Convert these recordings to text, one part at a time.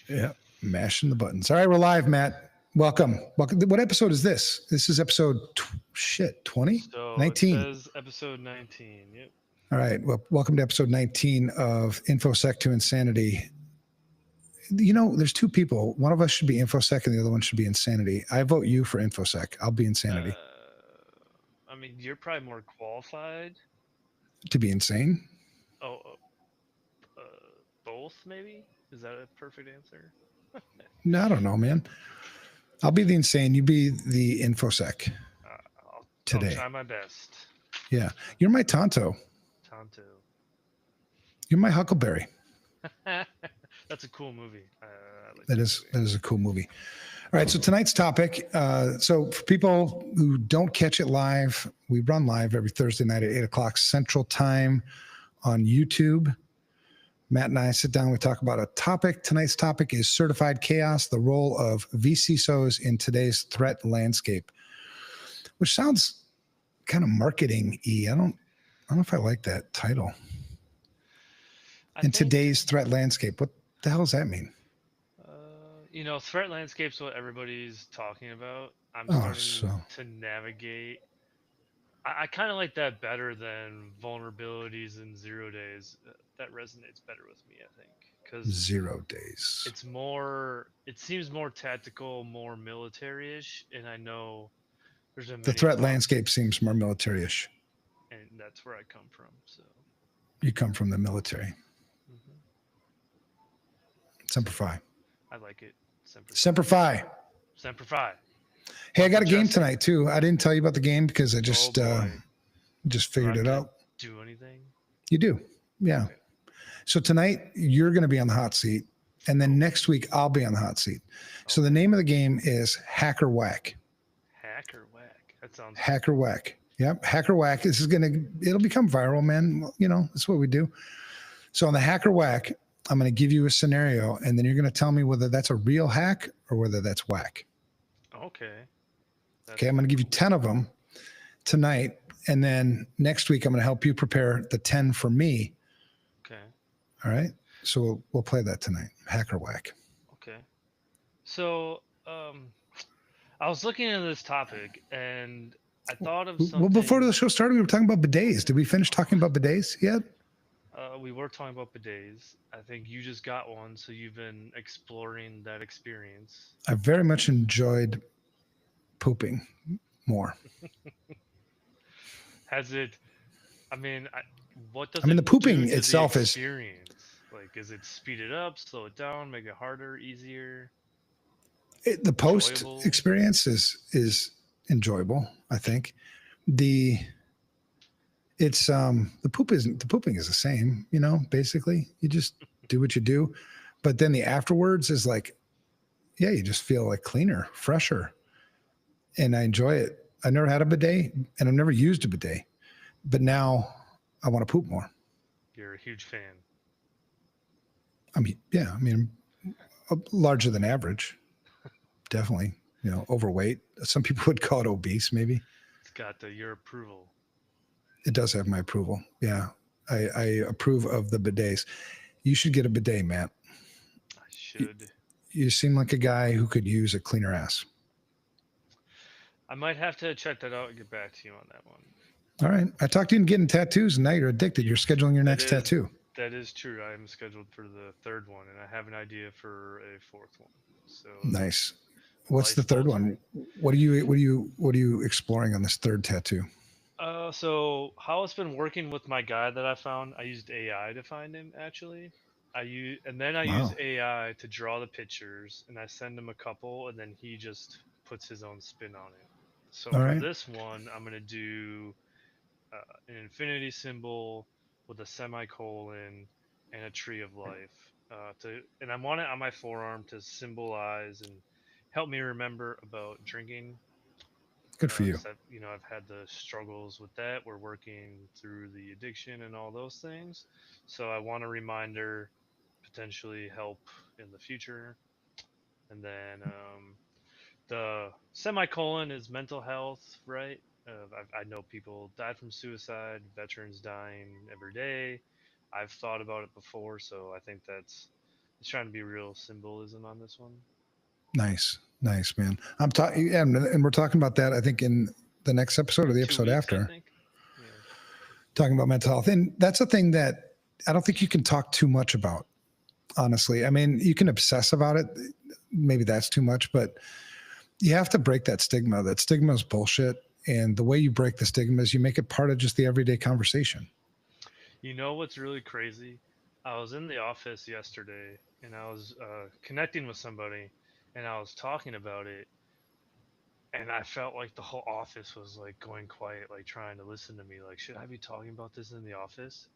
Yeah, mashing the buttons. All right, we're live, Matt. Welcome. Welcome. What episode is this? This is episode 20? So it 19. says episode 19. Yep. All right. Well, welcome to episode 19 of InfoSec to Insanity. You know, there's two people. One of us should be InfoSec and the other one should be Insanity. I vote you for InfoSec. I'll be Insanity. I mean, you're probably more qualified. To be insane? Oh, both maybe? Is that a perfect answer? No, I don't know, man. I'll be the insane. You be the InfoSec I'll today. try my best. Yeah. You're my Tonto. Tonto. You're my Huckleberry. That's a cool movie. Like that is a cool movie. All right, so tonight's topic. So for people who don't catch it live, we run live every Thursday night at 8 o'clock Central Time on YouTube. Matt and I sit down, we talk about a topic. Tonight's topic is certified chaos, the role of vCISOs in today's threat landscape, which sounds kind of marketing-y. I don't know if I like that title. Today's threat landscape. What the hell does that mean? You know, threat landscape's what everybody's talking about. I'm starting to navigate. I kind of like that better than vulnerabilities and 0 days. That resonates better with me, I think, because 0 days. It's more. It seems more tactical, more military-ish, and I know there's a. The threat landscape seems more military-ish, and that's where I come from. So you come from the military. Mm-hmm. Semper Fi. I like it. Semper Fi. Semper Fi. Hey, I got a game tonight too. I didn't tell you about the game because I just figured it out. Do anything? You do, yeah. Okay. So tonight you're going to be on the hot seat, and then next week I'll be on the hot seat. So the name of the game is Hacker Whack. Hacker Whack. That sounds. Hacker Whack. Yep, Hacker Whack. It'll become viral, man. You know, that's what we do. So on the Hacker Whack, I'm going to give you a scenario, and then you're going to tell me whether that's a real hack or whether that's whack. Okay. Okay, I'm going to give you 10 of them tonight, and then next week I'm going to help you prepare the 10 for me. Okay. All right. So we'll play that tonight. Hacker Whack. Okay. So I was looking into this topic, and I thought of something. Well, before the show started, we were talking about bidets. Did we finish talking about bidets yet? We were talking about bidets. I think you just got one, so you've been exploring that experience. I very much enjoyed pooping more. Has it? I mean, what does? I mean, the pooping itself is. Like, is it speed it up, slow it down, make it harder, easier? The post experience is enjoyable. I think the pooping is the same. You know, basically, you just do what you do, but then the afterwards is like, yeah, you just feel like cleaner, fresher. And I enjoy it. I never had a bidet, and I've never used a bidet, but now I want to poop more. You're a huge fan. I mean, larger than average, definitely. You know, overweight. Some people would call it obese, maybe. It's got your approval. It does have my approval. Yeah, I approve of the bidets. You should get a bidet, Matt. I should. You seem like a guy who could use a cleaner ass. I might have to check that out and get back to you on that one. All right. I talked to you in getting tattoos, and now you're addicted. You're scheduling your next tattoo. That is true. I am scheduled for the third one, and I have an idea for a fourth one. So nice. What's the third one? What are you exploring on this third tattoo? So how it's been working with my guy that I found, I used AI to find him actually. I use AI to draw the pictures, and I send him a couple, and then he just puts his own spin on it. So for this one, I'm gonna do an infinity symbol with a semicolon and a tree of life. And I want it on my forearm to symbolize and help me remember about drinking. Good for you. I've had the struggles with that. We're working through the addiction and all those things. So I want a reminder, potentially help in the future. And then the semicolon is mental health, right? I know people died from suicide, veterans dying every day. I've thought about it before, so I think that's It's trying to be real symbolism on this one. Nice, man. I'm talking, and we're talking about that. I think in the next episode or the 2 episode weeks, I after, think. Yeah. talking about mental health, and that's a thing that I don't think you can talk too much about. Honestly, I mean, you can obsess about it. Maybe that's too much, but you have to break that stigma. That stigma is bullshit. And the way you break the stigma is you make it part of just the everyday conversation. You know what's really crazy? I was in the office yesterday and I was connecting with somebody and I was talking about it, and I felt like the whole office was like going quiet, like trying to listen to me. Like, should I be talking about this in the office?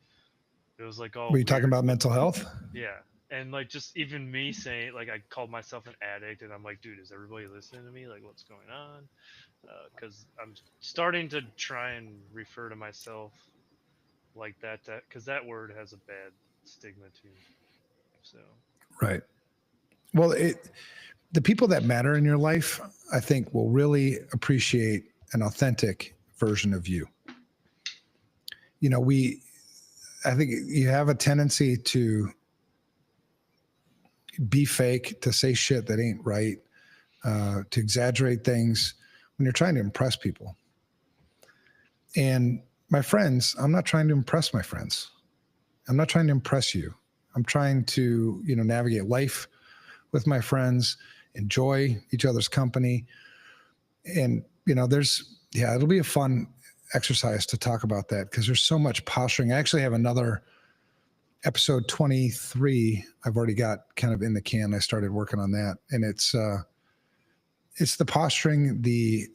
It was like Were all you talking weird, about but mental health? yeah. And like just even me saying, like, I called myself an addict and I'm like, dude, is everybody listening to me? Like, what's going on? Because I'm starting to try and refer to myself like that because that word has a bad stigma too. So Right. Well, the people that matter in your life, I think, will really appreciate an authentic version of you. You know, I think you have a tendency to be fake, to say shit that ain't right, to exaggerate things when you're trying to impress people. And my friends, I'm not trying to impress my friends. I'm not trying to impress you. I'm trying to, navigate life with my friends, enjoy each other's company. And, it'll be a fun exercise to talk about that because there's so much posturing. I actually have another episode 23 I've already got kind of in the can. I started working on that, and it's the posturing, the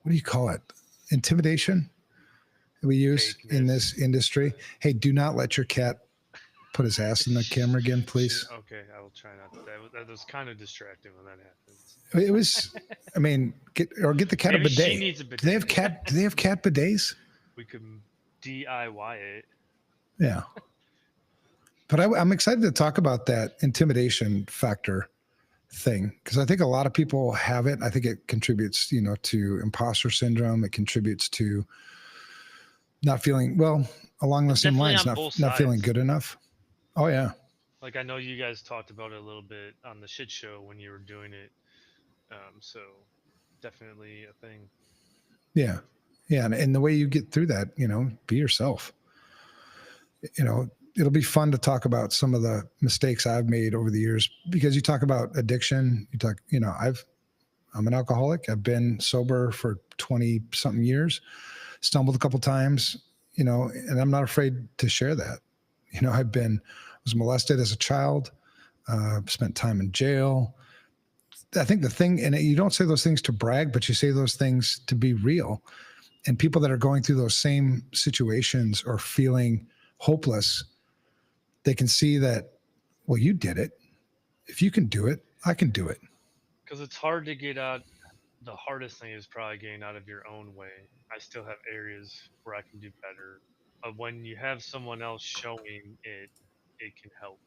what do you call it? Intimidation we use in fakeness. this industry. Hey, do not let your cat put his ass in the camera again, please. Okay, I will try not. That was kind of distracting when that happens. It was, I mean, get the cat Maybe a she bidet. needs a bidet. Do they have cat bidets? We could DIY it. Yeah. But I'm excited to talk about that intimidation factor thing because I think a lot of people have it. I think it contributes, to imposter syndrome. It contributes to not feeling well along the same Definitely lines, on both not feeling sides. good enough. Oh yeah. Like, I know you guys talked about it a little bit on the shit show when you were doing it. So definitely a thing. Yeah. Yeah. And the way you get through that, be yourself. It'll be fun to talk about some of the mistakes I've made over the years because you talk about addiction. I'm an alcoholic. I've been sober for 20 something years, stumbled a couple times, and I'm not afraid to share that. I was molested as a child, spent time in jail. I think the thing, and you don't say those things to brag, but you say those things to be real. And people that are going through those same situations or feeling hopeless, they can see that, well, you did it. If you can do it, I can do it. Because it's hard to get out. The hardest thing is probably getting out of your own way. I still have areas where I can do better. But when you have someone else showing it, it can help.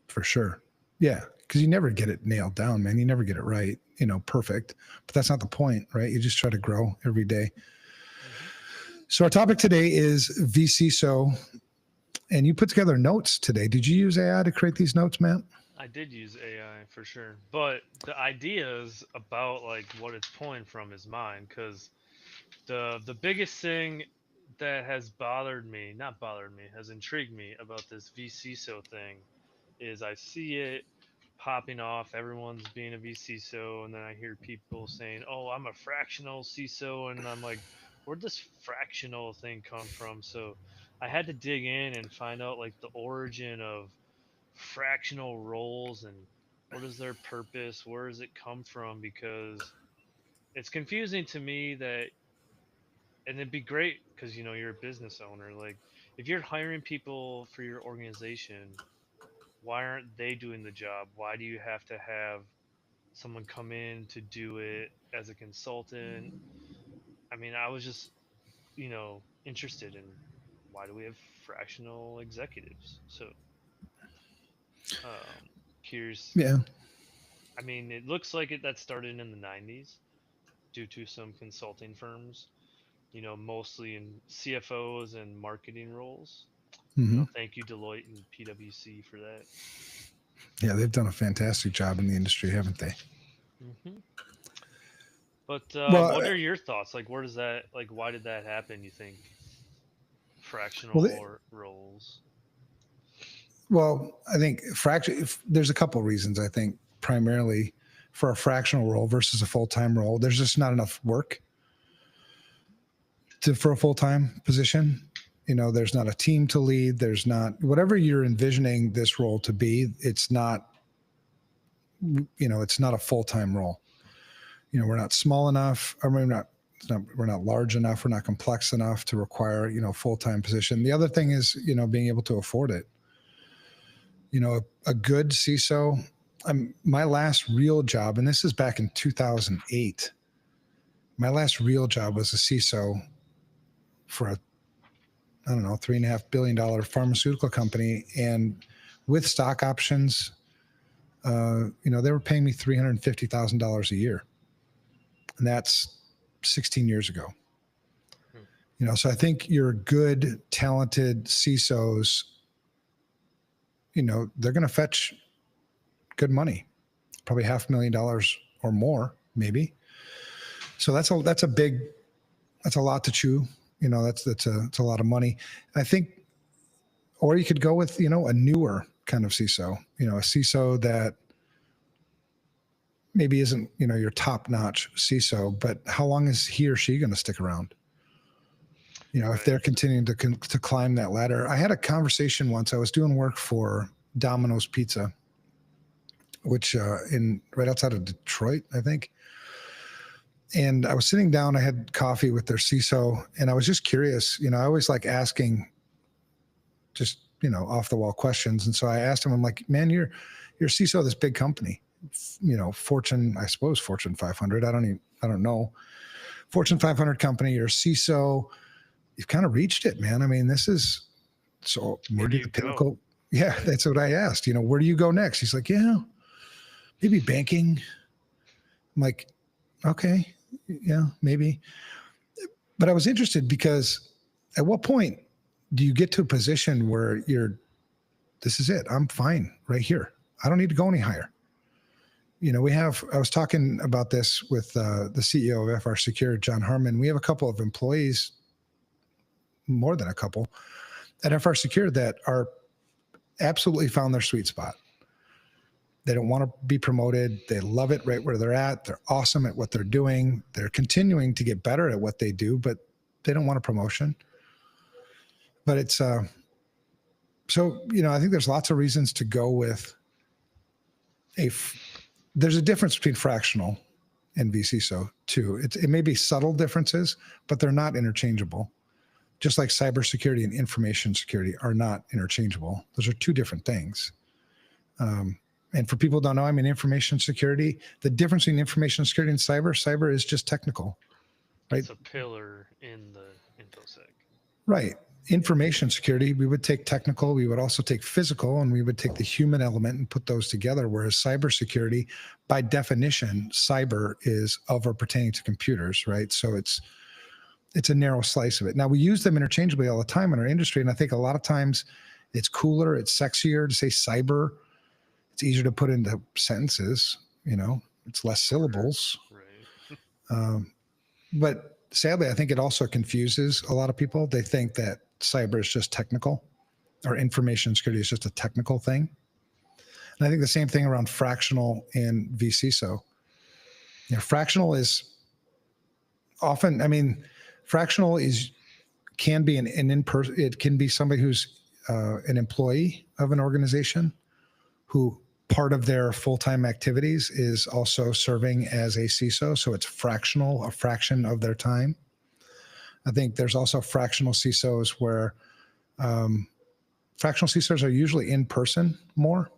For sure. Yeah. Because you never get it nailed down, man. You never get it right, perfect. But that's not the point, right? You just try to grow every day. Mm-hmm. So our topic today is vCISO. And you put together notes today. Did you use AI to create these notes, Matt? I did use AI for sure, but the ideas about like what it's pulling from is mine. Because the biggest thing that has not bothered me, has intrigued me about this vCISO thing is I see it popping off. Everyone's being a vCISO, and then I hear people saying, "Oh, I'm a fractional CISO," and I'm like, "Where'd this fractional thing come from?" So I had to dig in and find out like the origin of fractional roles and what is their purpose, where does it come from, because it's confusing to me that, and it'd be great because you're a business owner, like if you're hiring people for your organization, why aren't they doing the job? Why do you have to have someone come in to do it as a consultant? I mean, I was just interested in why do we have fractional executives. So um curious. Yeah. I mean, it looks like that started in the 90s due to some consulting firms, mostly in CFOs and marketing roles. Hmm. Thank you, Deloitte and PwC, for that. Yeah, they've done a fantastic job in the industry, haven't they? Hmm. But Well, what are your thoughts? Like, where does that, like, why did that happen? You think well, fractional or roles? I think there's a couple reasons. I think primarily for a fractional role versus a full-time role, there's just not enough work for a full-time position. There's not a team to lead. There's not whatever you're envisioning this role to be. It's not, it's not a full-time role. We're not small enough. I mean, we're not large enough. We're not complex enough to require, full-time position. The other thing is, being able to afford it. A good CISO, my last real job, and this is back in 2008, my last real job was a CISO for I don't know, $3.5 billion pharmaceutical company. And with stock options, they were paying me $350,000 a year. And that's 16 years ago. So I think your good, talented CISOs, they're going to fetch good money, probably $500,000 or more, maybe. So that's a lot to chew. That's a lot of money. I think, or you could go with, a newer kind of CISO, a CISO that maybe isn't, your top notch CISO, but how long is he or she going to stick around? Right. If they're continuing to climb that ladder. I had a conversation once. I was doing work for Domino's Pizza, which right outside of Detroit, I think. And I was sitting down, I had coffee with their CISO, and I was just curious. I always like asking just, off the wall questions. And so I asked him, I'm like, man, you're CISO of this big company, Fortune 500. I don't know. Fortune 500 company, you're a CISO. You've kind of reached it, man. I mean, this is so maybe the pinnacle. Yeah, that's what I asked. Where do you go next? He's like, yeah, maybe banking. I'm like, okay, yeah, maybe. But I was interested because at what point do you get to a position where this is it? I'm fine right here. I don't need to go any higher. I was talking about this with the CEO of FR Secure, John Harmon. We have a couple of employees, more than a couple, at FR Secure that are absolutely found their sweet spot. They don't want to be promoted. They love it right where they're at. They're awesome at what they're doing. They're continuing to get better at what they do, but they don't want a promotion. But it's, I think there's lots of reasons to go with there's a difference between fractional and vCISO too. It may be subtle differences, but they're not interchangeable. Just like cybersecurity and information security are not interchangeable. Those are two different things. And for people who don't know, information security, the difference between information security and cyber is just technical, right? It's a pillar in the InfoSec. Right. Information security, we would take technical, we would also take physical, and we would take the human element and put those together. Whereas cybersecurity, by definition, cyber is of or pertaining to computers, right? So it's a narrow slice of it. Now, we use them interchangeably all the time in our industry, and I think a lot of times it's cooler, it's sexier to say cyber. It's easier to put into sentences, it's less syllables. Right. But sadly, I think it also confuses a lot of people. They think that cyber is just technical, or information security is just a technical thing. And I think the same thing around fractional and vCISO. Fractional is often, fractional can be an in-person, it can be somebody who's an employee of an organization who part of their full-time activities is also serving as a CISO. So it's fractional, a fraction of their time. I think there's also fractional CISOs where fractional CISOs are usually in person more.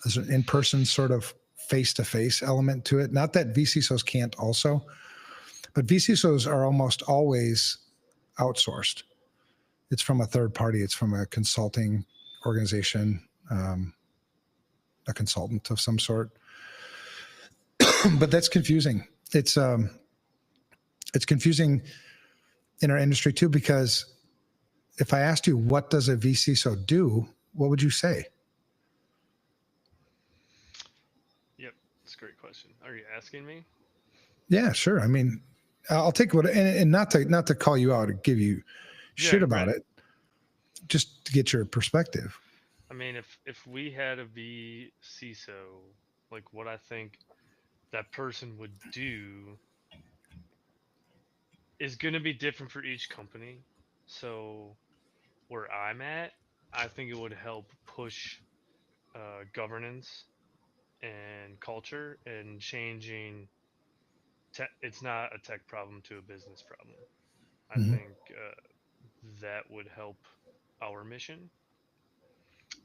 There's an in-person sort of face-to-face element to it. Not that vCISOs can't also, but vCISOs are almost always outsourced. It's from a third party. It's from a consulting organization, a consultant of some sort. But that's confusing. It's confusing in our industry too, because if I asked you, what does a vCISO do? What would you say? Yep, that's a great question. Are you asking me? Yeah, sure. I mean, I'll take what, and not to call you out or give you shit about it, just to get your perspective. I mean, if we had a vCISO, like what I think that person would do is going to be different for each company. So where I'm at, I think it would help push governance and culture and changing. It's not a tech problem to a business problem. I Mm-hmm. think that would help our mission.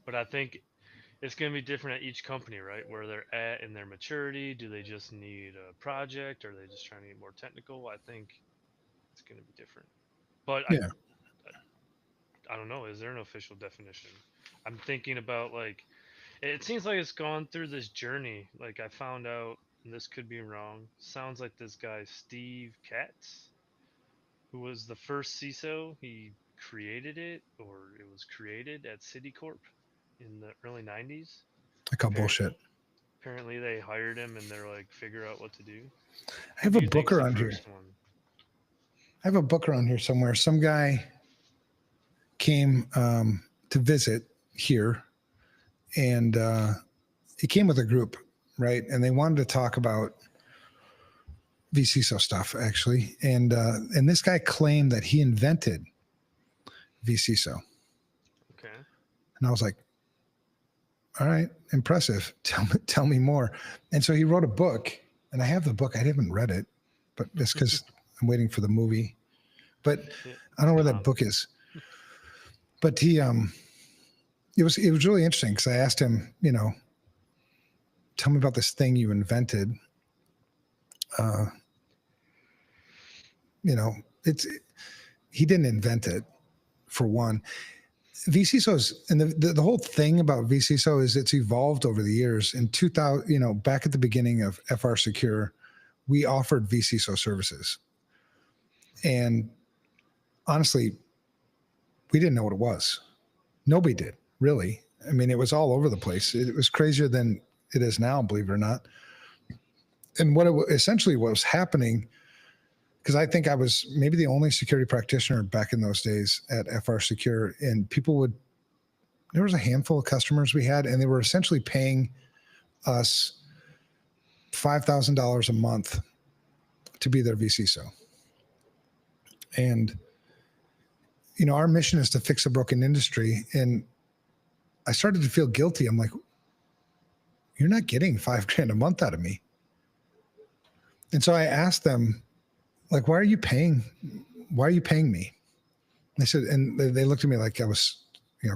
But I think it's going to be different at each company, right? Where they're at in their maturity. Do they just need a project? Or are they just trying to get more technical? I think it's going to be different. But Yeah. I don't know. Is there an official definition? I'm thinking about like it seems like it's gone through this journey. Like I found out, and this could be wrong. Sounds like this guy Steve Katz, who was the first CISO. He created it, or it was created at Citicorp in the early '90s. I call Apparent, bullshit. apparently, they hired him, and they're like, figure out what to do. I Who have do a you book think's the around here. first one? I have a book around here somewhere. Some guy came to visit here, and he came with a group, right? And they wanted to talk about vCISO stuff, actually. And this guy claimed that he invented vCISO. Okay. And I was like, all right, impressive. Tell me more. And so he wrote a book, and I have the book. I haven't read it, but it's because I'm waiting for the movie. But Yeah, I don't know where come that on. book is. But he, it was really interesting because I asked him, tell me about this thing you invented. He didn't invent it, for one. vCISOs, and the whole thing about vCISO is it's evolved over the years. In 2000, back at the beginning of FR Secure, we offered vCISO services. And honestly, we didn't know what it was. Nobody did, really. I mean, it was all over the place. It was crazier than it is now, believe it or not. And essentially what was happening, because I think I was maybe the only security practitioner back in those days at FR Secure, and there was a handful of customers we had, and they were essentially paying us $5,000 a month to be their vCISO. And, our mission is to fix a broken industry. And I started to feel guilty. I'm like, you're not getting $5,000 a month out of me. And so I asked them, like, why are you paying me? They said, and they looked at me like I was,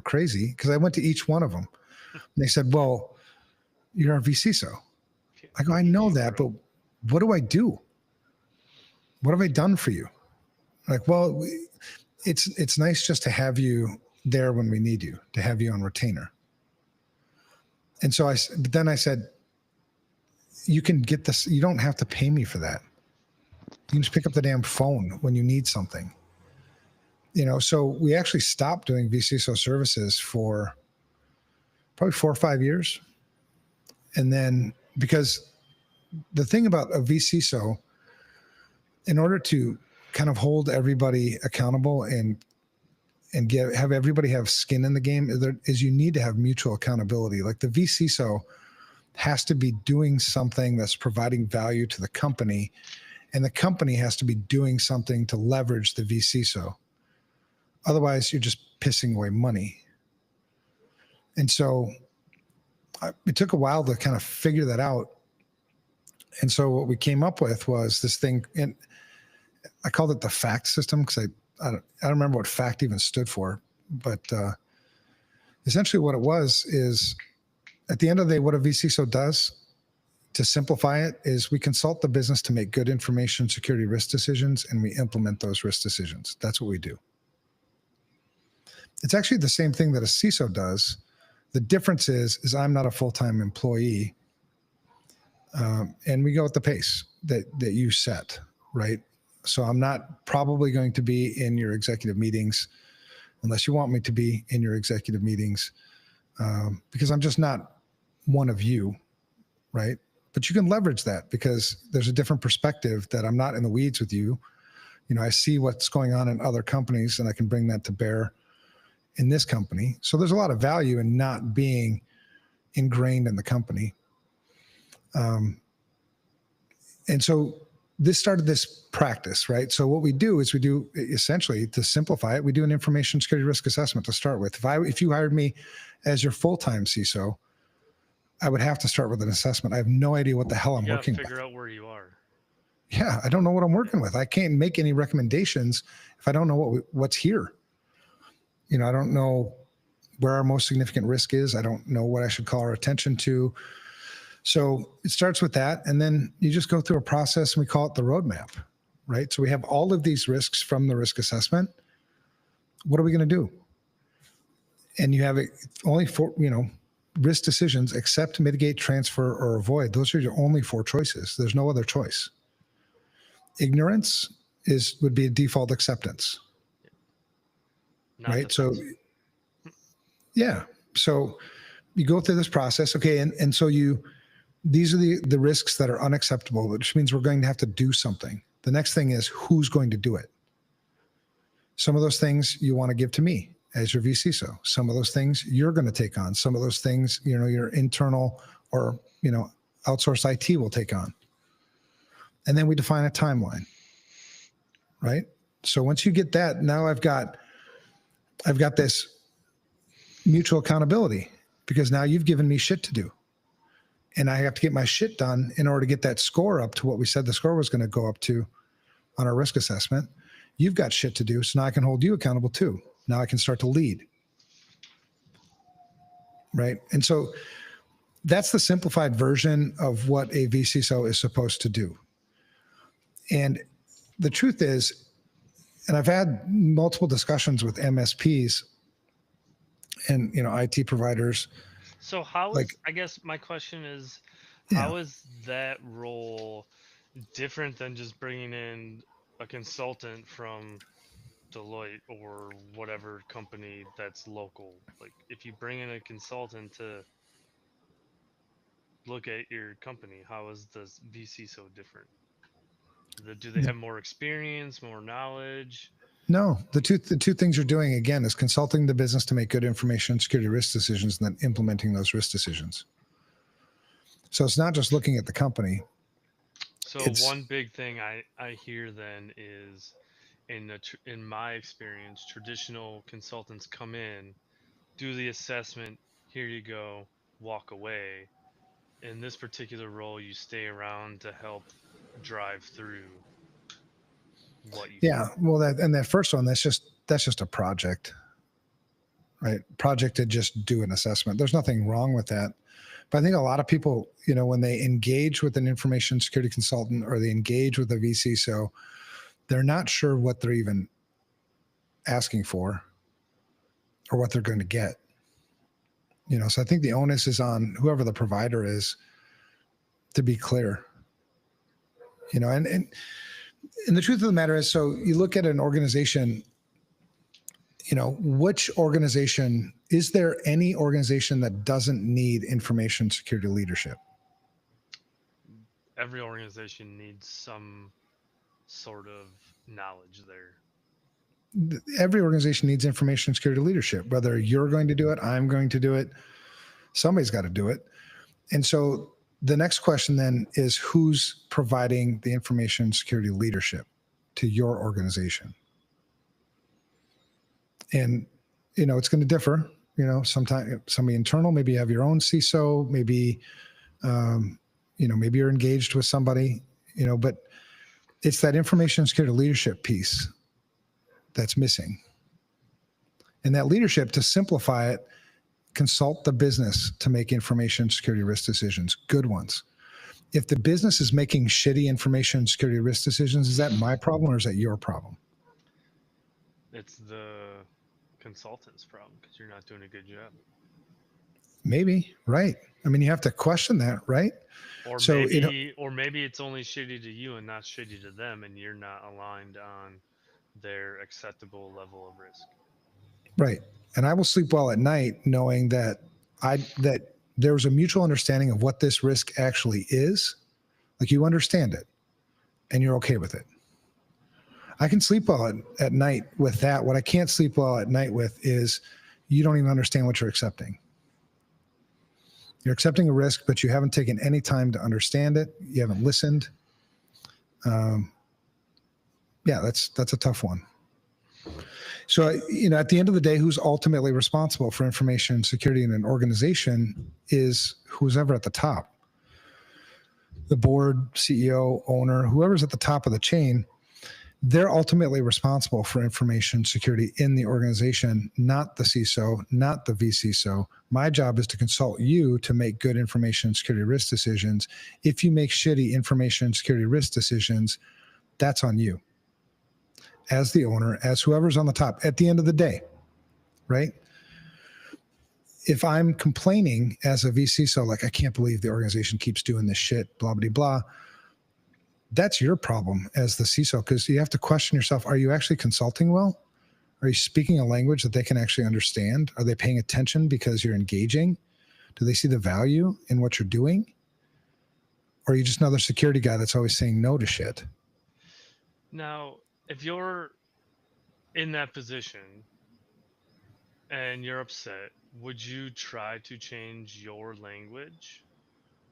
crazy, because I went to each one of them. And they said, well, you're our vCISO. I go, I know that, but what do I do? What have I done for you? Like, well, it's nice just to have you there when we need you, to have you on retainer. And so but then I said, you can get this. You don't have to pay me for that. You can just pick up the damn phone when you need something. So we actually stopped doing vCISO services for probably 4 or 5 years. And then, because the thing about a vCISO, in order to kind of hold everybody accountable and have everybody have skin in the game, is you need to have mutual accountability. Like the vCISO has to be doing something that's providing value to the company, and the company has to be doing something to leverage the vCISO. Otherwise, you're just pissing away money. And so it took a while to kind of figure that out. And so what we came up with was this thing, and I called it the FACT system, because I don't remember what FACT even stood for, but essentially what it was is, at the end of the day, what a vCISO does, to simplify it, is we consult the business to make good information security risk decisions, and we implement those risk decisions. That's what we do. It's actually the same thing that a CISO does. The difference is I'm not a full-time employee, and we go at the pace that you set, right? So I'm not probably going to be in your executive meetings unless you want me to be in your executive meetings, because I'm just not one of you, right? But you can leverage that because there's a different perspective that I'm not in the weeds with you. I see what's going on in other companies and I can bring that to bear in this company. So there's a lot of value in not being ingrained in the company. And so this started this practice, right? So what we do is we do essentially, to simplify it, we do an information security risk assessment to start with. If you hired me as your full-time CISO, I would have to start with an assessment. I have no idea what the hell I'm working with. Figure out where you are. Yeah, I don't know what I'm working with. I can't make any recommendations if I don't know what's here. I don't know where our most significant risk is. I don't know what I should call our attention to. So it starts with that. And then you just go through a process and we call it the roadmap, right? So we have all of these risks from the risk assessment. What are we going to do? And you have only 4, risk decisions: accept, mitigate, transfer, or avoid. Those are your only 4 choices. There's no other choice. Ignorance would be a default acceptance. Right. So, yeah. So you go through this process. Okay. And so these are the risks that are unacceptable, which means we're going to have to do something. The next thing is who's going to do it. Some of those things you want to give to me as your vCISO. Some of those things you're going to take on. Some of those things, your internal or, outsourced IT will take on. And then we define a timeline. Right. So once you get that, now I've got this mutual accountability, because now you've given me shit to do. And I have to get my shit done in order to get that score up to what we said the score was going to go up to on our risk assessment. You've got shit to do. So now I can hold you accountable too. Now I can start to lead. Right. And so that's the simplified version of what a vCISO is supposed to do. And the truth is, and I've had multiple discussions with MSPs and, IT providers. So I guess my question is, how is that role different than just bringing in a consultant from Deloitte or whatever company that's local? Like, if you bring in a consultant to look at your company, how is the VC so different? Do they have more experience, more knowledge? No, the two things you're doing again is consulting the business to make good information security risk decisions and then implementing those risk decisions. So it's not just looking at the company. So one big thing I hear then is, in my experience, traditional consultants come in, do the assessment, here you go, walk away. In this particular role, you stay around to help drive through what you do. Well, that first one, that's just a project, right? Project to just do an assessment. There's nothing wrong with that. But I think a lot of people, when they engage with an information security consultant or they engage with a vCISO, they're not sure what they're even asking for or what they're going to get. So I think the onus is on whoever the provider is to be clear. And the truth of the matter is, so you look at an organization, which organization, is there any organization that doesn't need information security leadership? Every organization needs some sort of knowledge there. Every organization needs information security leadership, whether you're going to do it, I'm going to do it, somebody's got to do it. And so the next question then is, who's providing the information security leadership to your organization? And, it's going to differ, sometimes somebody internal, maybe you have your own CISO, maybe, maybe you're engaged with somebody, but it's that information security leadership piece that's missing. And that leadership, to simplify it, consult the business to make information security risk decisions, good ones. If the business is making shitty information security risk decisions, is that my problem or is that your problem? It's the consultant's problem because you're not doing a good job. Maybe, right. I mean, you have to question that, right? Or maybe it's only shitty to you and not shitty to them, and you're not aligned on their acceptable level of risk. Right. And I will sleep well at night knowing that that there's a mutual understanding of what this risk actually is. Like you understand it and you're okay with it. I can sleep well at night with that. What I can't sleep well at night with is you don't even understand what you're accepting. You're accepting a risk, but you haven't taken any time to understand it. You haven't listened. Yeah, that's a tough one. So, at the end of the day, who's ultimately responsible for information security in an organization is who's ever at the top. The board, CEO, owner, whoever's at the top of the chain, they're ultimately responsible for information security in the organization, not the CISO, not the vCISO. My job is to consult you to make good information security risk decisions. If you make shitty information security risk decisions, that's on you. As the owner, as whoever's on the top, at the end of the day, right? If I'm complaining as a vCISO, like, I can't believe the organization keeps doing this shit, blah, blah, blah, that's your problem as the CISO, because you have to question yourself, are you actually consulting well? Are you speaking a language that they can actually understand? Are they paying attention because you're engaging? Do they see the value in what you're doing? Or are you just another security guy that's always saying no to shit? Now, if you're in that position and you're upset, would you try to change your language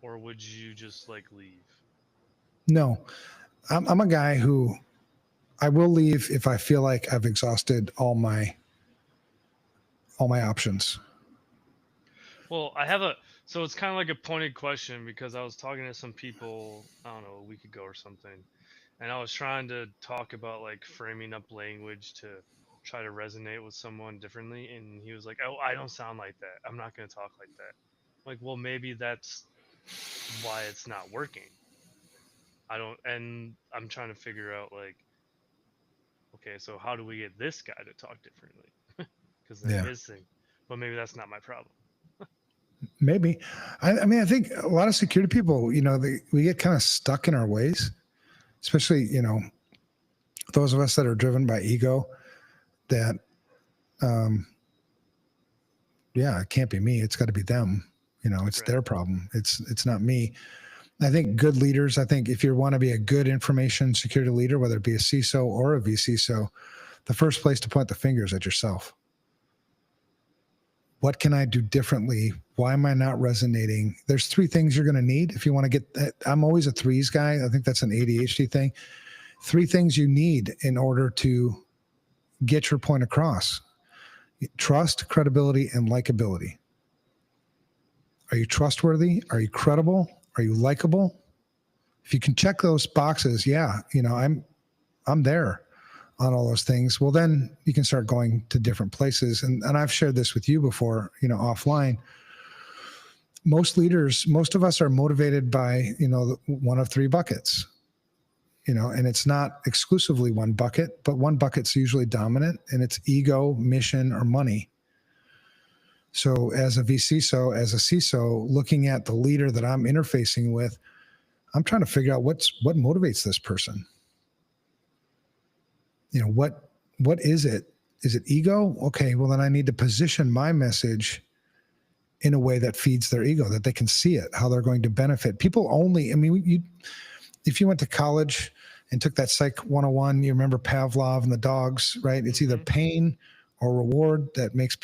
or would you just leave? No, I'm a guy who I will leave if I feel like I've exhausted all my options. Well, so it's kind of like a pointed question because I was talking to some people, I don't know, a week ago or something. And I was trying to talk about framing up language to try to resonate with someone differently. And he was like, "Oh, I don't sound like that. I'm not going to talk like that." Like, well, maybe that's why it's not working. And I'm trying to figure out okay, so how do we get this guy to talk differently? Because then his thing, but maybe that's not my problem. Maybe. I mean, I think a lot of security people, we get kind of stuck in our ways, especially, those of us that are driven by ego that, it can't be me. It's got to be them. It's Right. their problem. It's not me. I think good leaders, if you want to be a good information security leader, whether it be a CISO or a vCISO, the first place to point the finger is at yourself. What can I do differently? Why am I not resonating? There's 3 things you're going to need if you want to get that. I'm always a 3s guy. I think that's an ADHD thing. 3 things you need in order to get your point across: trust, credibility, and likability. Are you trustworthy? Are you credible? Are you likable? If you can check those boxes, I'm there on all those things. Well, then you can start going to different places. And I've shared this with you before, offline. Most leaders, most of us are motivated by, one of 3 buckets, and it's not exclusively one bucket, but one bucket's usually dominant, and it's ego, mission, or money. So as a vCISO, as a CISO, looking at the leader that I'm interfacing with, I'm trying to figure out what motivates this person. What is it? Is it ego? Okay, well, then I need to position my message in a way that feeds their ego, that they can see it, how they're going to benefit. People only, if you went to college and took that Psych 101, you remember Pavlov and the dogs, right? It's either pain or reward that makes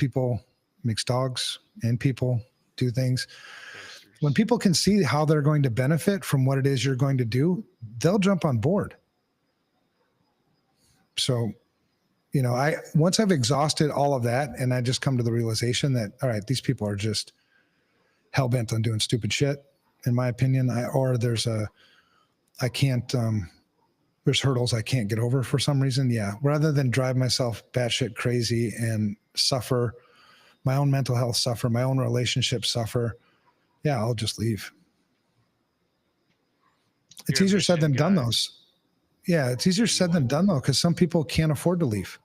dogs and people do things. When people can see how they're going to benefit from what it is you're going to do, they'll jump on board. So, once I've exhausted all of that and I just come to the realization that, all right, these people are just hell-bent on doing stupid shit, in my opinion, there's hurdles I can't get over for some reason. Yeah. Rather than drive myself batshit crazy and suffer, my own mental health suffer, my own relationships suffer, yeah, I'll just leave. It's easier said than done, those. Yeah, it's easier said than done, though, because some people can't afford to leave.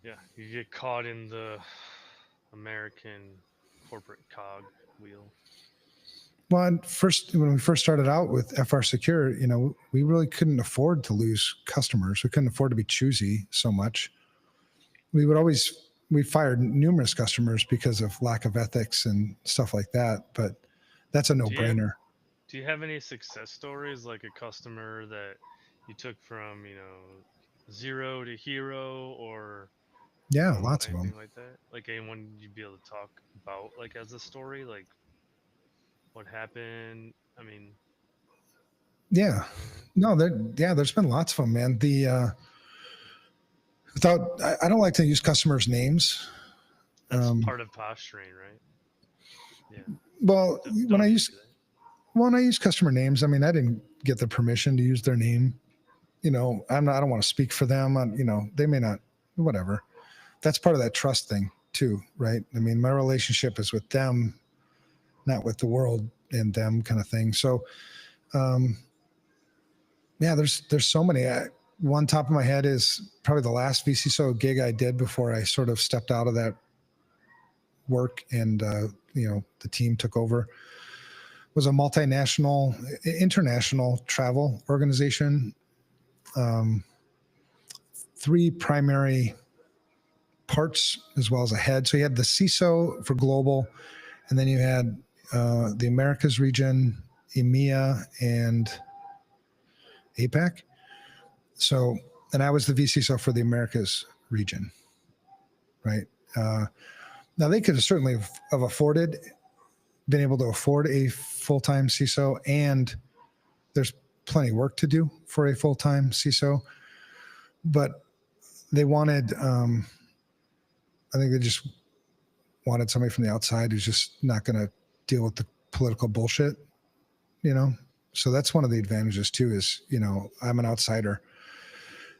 Yeah, you get caught in the American corporate cog wheel. Well, when we first started out with FR Secure, we really couldn't afford to lose customers. We couldn't afford to be choosy so much. we fired numerous customers because of lack of ethics and stuff like that. But that's a no-brainer. Do you have any success stories, like a customer that you took from, zero to hero, or Yeah, lots of them. anything like that? Like anyone you'd be able to talk about, like as a story, like what happened? I mean, Yeah. No, there's been lots of them, man. I don't like to use customers' names. That's part of posturing, right? Yeah. Well, when I use customer names, I mean, I didn't get the permission to use their name. I don't want to speak for them. They may not, whatever. That's part of that trust thing too, right? I mean, my relationship is with them, not with the world and them, kind of thing. So, there's so many. One top of my head is probably the last vCISO gig I did before I sort of stepped out of that work and the team took over. Was a multinational, international travel organization. 3 primary parts as well as a head. So you had the CISO for global, and then you had the Americas region, EMEA, and APAC. So, and I was the vCISO for the Americas region, right? Now they could have certainly have been able to afford a full-time CISO, and there's plenty of work to do for a full-time CISO, but they wanted, I think they just wanted somebody from the outside who's just not going to deal with the political bullshit, So that's one of the advantages too, is, I'm an outsider.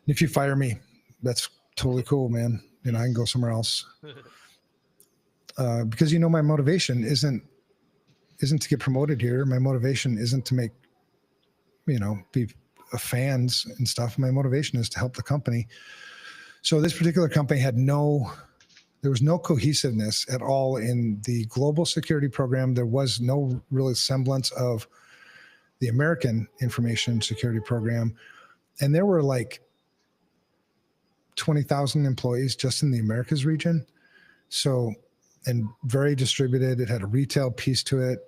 If you fire me, that's totally cool, man. I can go somewhere else. Because, my motivation isn't to get promoted here. My motivation isn't to make, be fans and stuff. My motivation is to help the company. So this particular company there was no cohesiveness at all in the global security program. There was no real semblance of the American information security program. And there were like 20,000 employees just in the Americas region. So, and very distributed. It had a retail piece to it.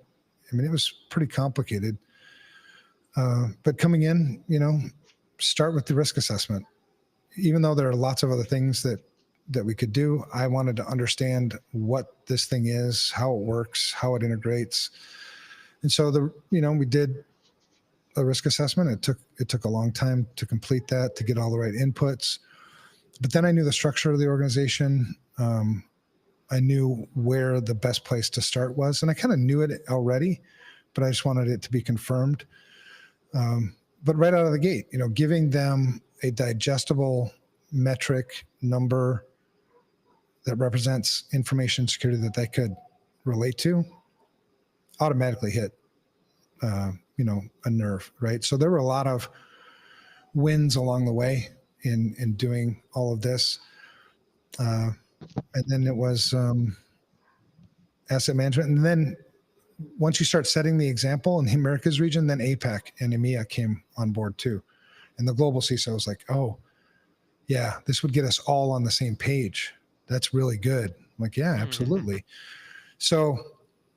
I mean, it was pretty complicated. But coming in, start with the risk assessment. Even though there are lots of other things that we could do, I wanted to understand what this thing is, how it works, how it integrates. And so we did a risk assessment. It took a long time to complete that, to get all the right inputs. But then I knew the structure of the organization. I knew where the best place to start was, and I kind of knew it already, but I just wanted it to be confirmed. But right out of the gate, giving them a digestible metric number that represents information security that they could relate to automatically hit, a nerve, right? So there were a lot of wins along the way in doing all of this. And then it was asset management. And then once you start setting the example in the Americas region, then APAC and EMEA came on board too. And the global CISO was like, oh, yeah, this would get us all on the same page. That's really good. I'm like, yeah, absolutely. So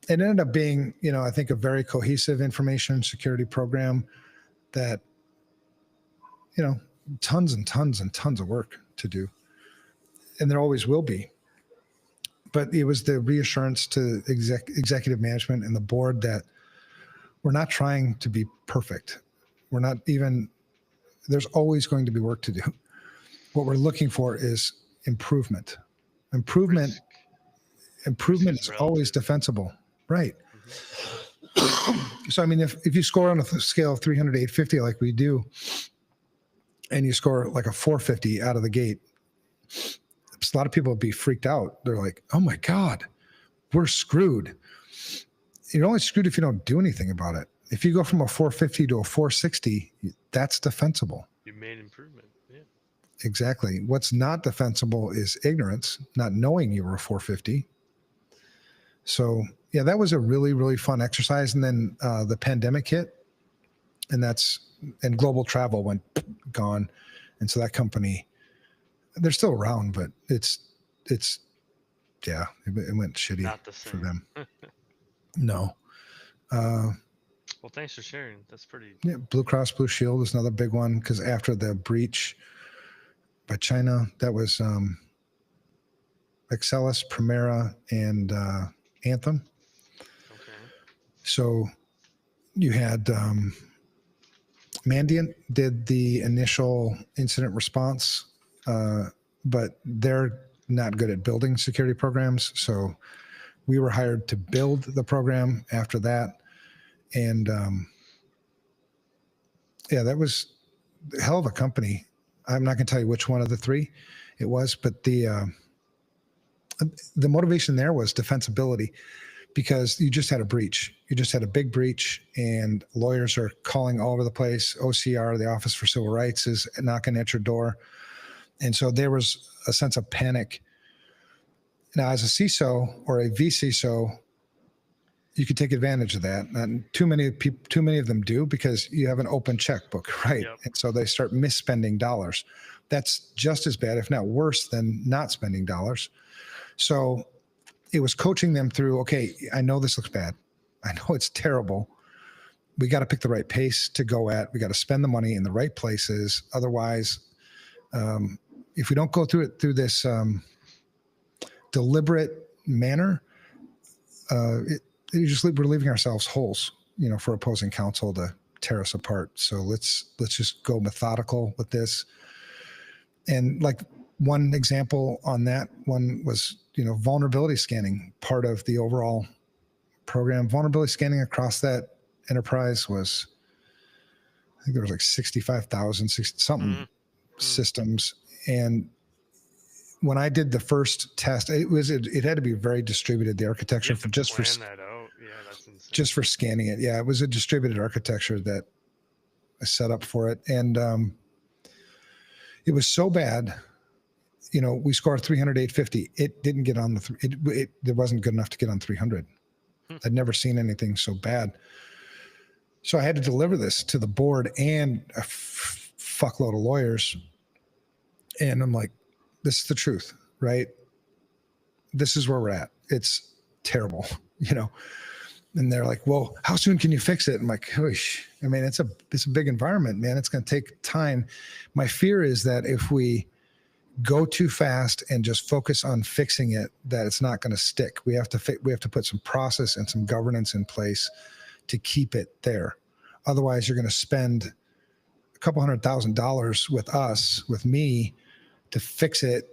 it ended up being, I think a very cohesive information security program that, tons and tons and tons of work to do. And there always will be. But it was the reassurance to executive management and the board that we're not trying to be perfect. We're not even, there's always going to be work to do. What we're looking for is improvement. Improvement is always defensible. Right. So, I mean, if you score on a scale of 300 to 850, like we do, and you score like a 450 out of the gate, a lot of people would be freaked out. They're like, oh my God, we're screwed. You're only screwed if you don't do anything about it. If you go from a 450 to a 460, that's defensible. You made improvement. Yeah. Exactly. What's not defensible is ignorance, not knowing you were a 450. So yeah, that was a really, really fun exercise. And then the pandemic hit, and global travel went gone. And so that company, they're still around, but it's it's, yeah, it went shitty Not the for same. them. No. Well, thanks for sharing. That's pretty. Yeah, Blue Cross Blue Shield was another big one because after the breach by China, that was Excelis, Primera, and Anthem. Okay. So you had Mandiant did the initial incident response, but they're not good at building security programs. So we were hired to build the program after that. And yeah, that was a hell of a company. I'm not going to tell you which one of the three it was, but the motivation there was defensibility, because you just had a breach. You just had a big breach, and lawyers are calling all over the place. OCR, the Office for Civil Rights, is knocking at your door. And so there was a sense of panic. Now, as a CISO or a vCISO, you could take advantage of that. And too many of them do, because you have an open checkbook, right? Yep. And so they start misspending dollars. That's just as bad, if not worse, than not spending dollars. So it was coaching them through, okay, I know this looks bad. I know it's terrible. We got to pick the right pace to go at. We got to spend the money in the right places. Otherwise, if we don't go through this deliberate manner, we're leaving ourselves holes, for opposing counsel to tear us apart. So let's just go methodical with this. And like one example on that one was, vulnerability scanning, part of the overall program. Vulnerability scanning across that enterprise was, I think there was like 65,000 something systems. And when I did the first test, it had to be very distributed, the architecture You have to plan that out. Yeah, that's insane. Just for scanning it. Yeah, it was a distributed architecture that I set up for it. And it was so bad, we scored 300, 850. It didn't get on there wasn't good enough to get on 300. I'd never seen anything so bad. So I had to deliver this to the board and a fuckload of lawyers. And I'm like, this is the truth, right? This is where we're at. It's terrible, And they're like, well, how soon can you fix it? I'm like, whoosh. I mean, it's a big environment, man. It's going to take time. My fear is that if we go too fast and just focus on fixing it, that it's not going to stick. We have to put some process and some governance in place to keep it there. Otherwise, you're going to spend a couple $100,000 with me to fix it,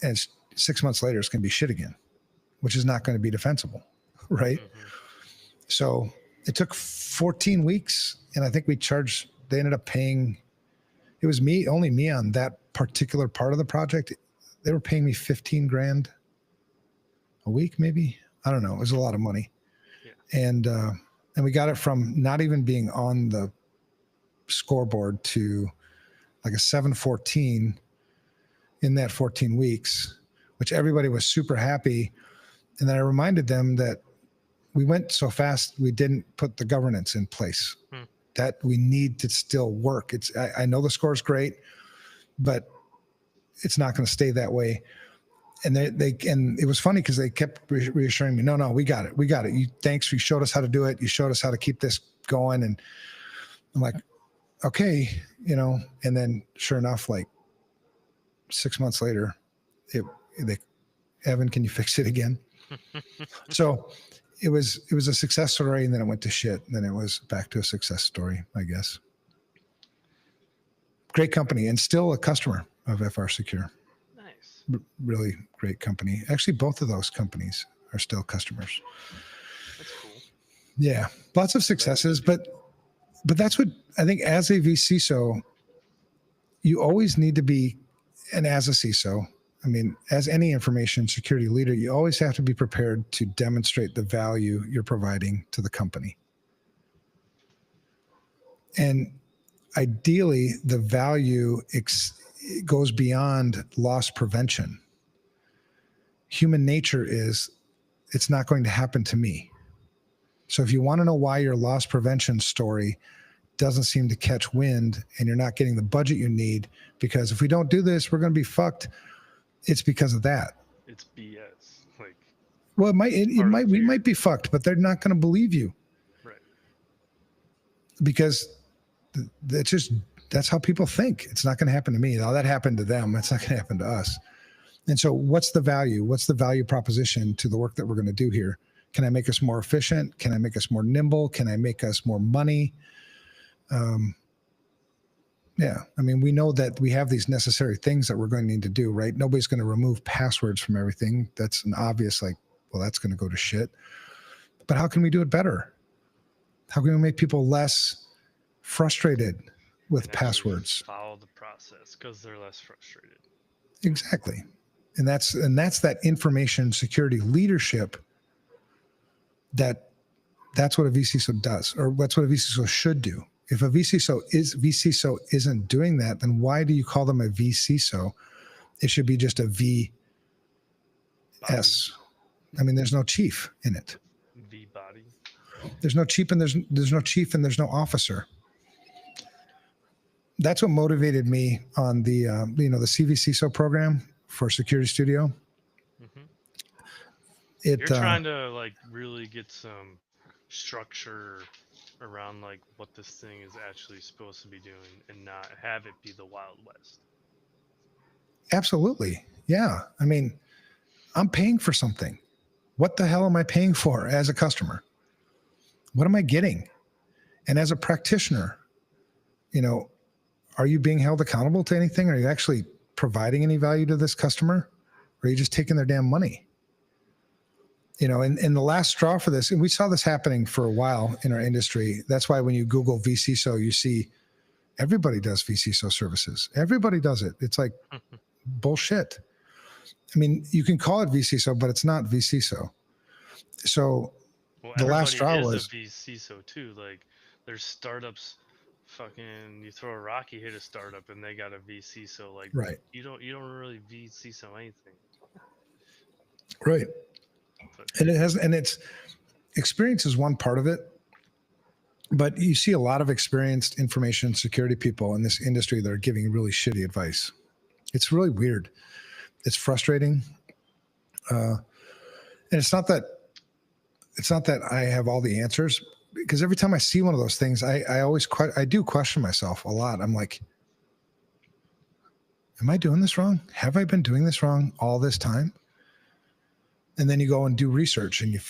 and 6 months later it's going to be shit again, which is not going to be defensible, right? Mm-hmm. So it took 14 weeks, and I think they ended up paying, it was only me on that particular part of the project. They were paying me $15,000 a week, maybe. I don't know. It was a lot of money. Yeah. And we got it from not even being on the scoreboard to like a 714 in that 14 weeks, which everybody was super happy. And then I reminded them that we went so fast, we didn't put the governance in place. That we need to still work. I know the score is great, but it's not going to stay that way. And and it was funny because they kept reassuring me, no, we got it. Thanks. You showed us how to do it. You showed us how to keep this going. And I'm like, okay, and then sure enough, like 6 months later, Evan, can you fix it again? So it was a success story, and then it went to shit. And then it was back to a success story, I guess. Great company, and still a customer of FR Secure. Nice. Really great company. Actually, both of those companies are still customers. That's cool. Yeah, lots of successes, but that's what I think as a vCISO, you always need to be, and as a CISO, I mean, as any information security leader, you always have to be prepared to demonstrate the value you're providing to the company. And ideally, the value goes beyond loss prevention. Human nature is, it's not going to happen to me. So if you want to know why your loss prevention story doesn't seem to catch wind and you're not getting the budget you need, because if we don't do this, we're going to be fucked, it's because of that. it's BS. Like, Well, part of the we fear. might be fucked, but they're not going to believe you Right. because that's how people think. It's not going to happen to me. Now that happened to them. It's not going to happen to us. And so what's the value? What's the value proposition to the work that we're going to do here? Can I make us more efficient? Can I make us more nimble? Can I make us more money? Yeah. I mean, we know that we have these necessary things that we're going to need to do, right? Nobody's going to remove passwords from everything. That's an obvious, like, well, that's going to go to shit. But how can we do it better? How can we make people less frustrated with And actually passwords? follow the process because they're less frustrated. Exactly. And that's that information security leadership that's what a vCISO does, or that's what a vCISO should do. If a vCISO isn't doing that, then why do you call them a vCISO? It should be just a VS. I mean, there's no chief in it. V body. There's no chief and there's no chief and there's no officer. That's what motivated me on the the CvCISO program for Security Studio. Mm-hmm. You're trying to like really get some structure around like what this thing is actually supposed to be doing and not have it be the Wild West. Absolutely. Yeah. I mean, I'm paying for something. What the hell am I paying for as a customer? What am I getting? And as a practitioner, are you being held accountable to anything? Are you actually providing any value to this customer? Or are you just taking their damn money? And the last straw for this, and we saw this happening for a while in our industry. That's why when you Google vCISO, you see everybody does vCISO services. Everybody does it. It's like bullshit. I mean, you can call it vCISO, but it's not vCISO. So the last straw was a vCISO too. Like there's startups, fucking you throw a rock, you hit a startup, and they got a vCISO. Like right. You don't really vCISO anything. Right. And it's experience is one part of it, but you see a lot of experienced information security people in this industry that are giving really shitty advice. It's really weird. It's frustrating. And it's not that I have all the answers, because every time I see one of those things, I do question myself a lot. I'm like, am I doing this wrong? Have I been doing this wrong all this time? And then you go and do research and you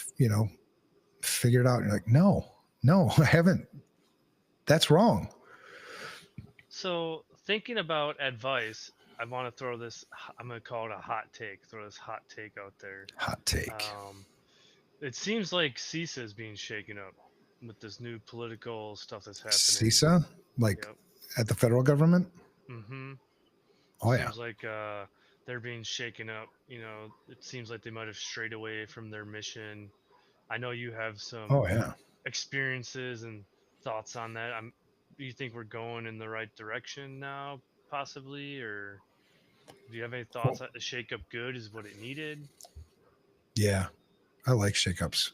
figure it out. And you're like, no, I haven't. That's wrong. So thinking about advice, I want to throw this, I'm going to call it a hot take, throw this hot take out there. Hot take. It seems like CISA is being shaken up with this new political stuff that's happening. CISA? Like at the federal government? Mm-hmm. Oh, seems like they're being shaken up. It seems like they might have strayed away from their mission. I know you have some experiences and thoughts on that. Do you think we're going in the right direction now, possibly, or do you have any thoughts that the shakeup good is what it needed? Yeah, I like shakeups.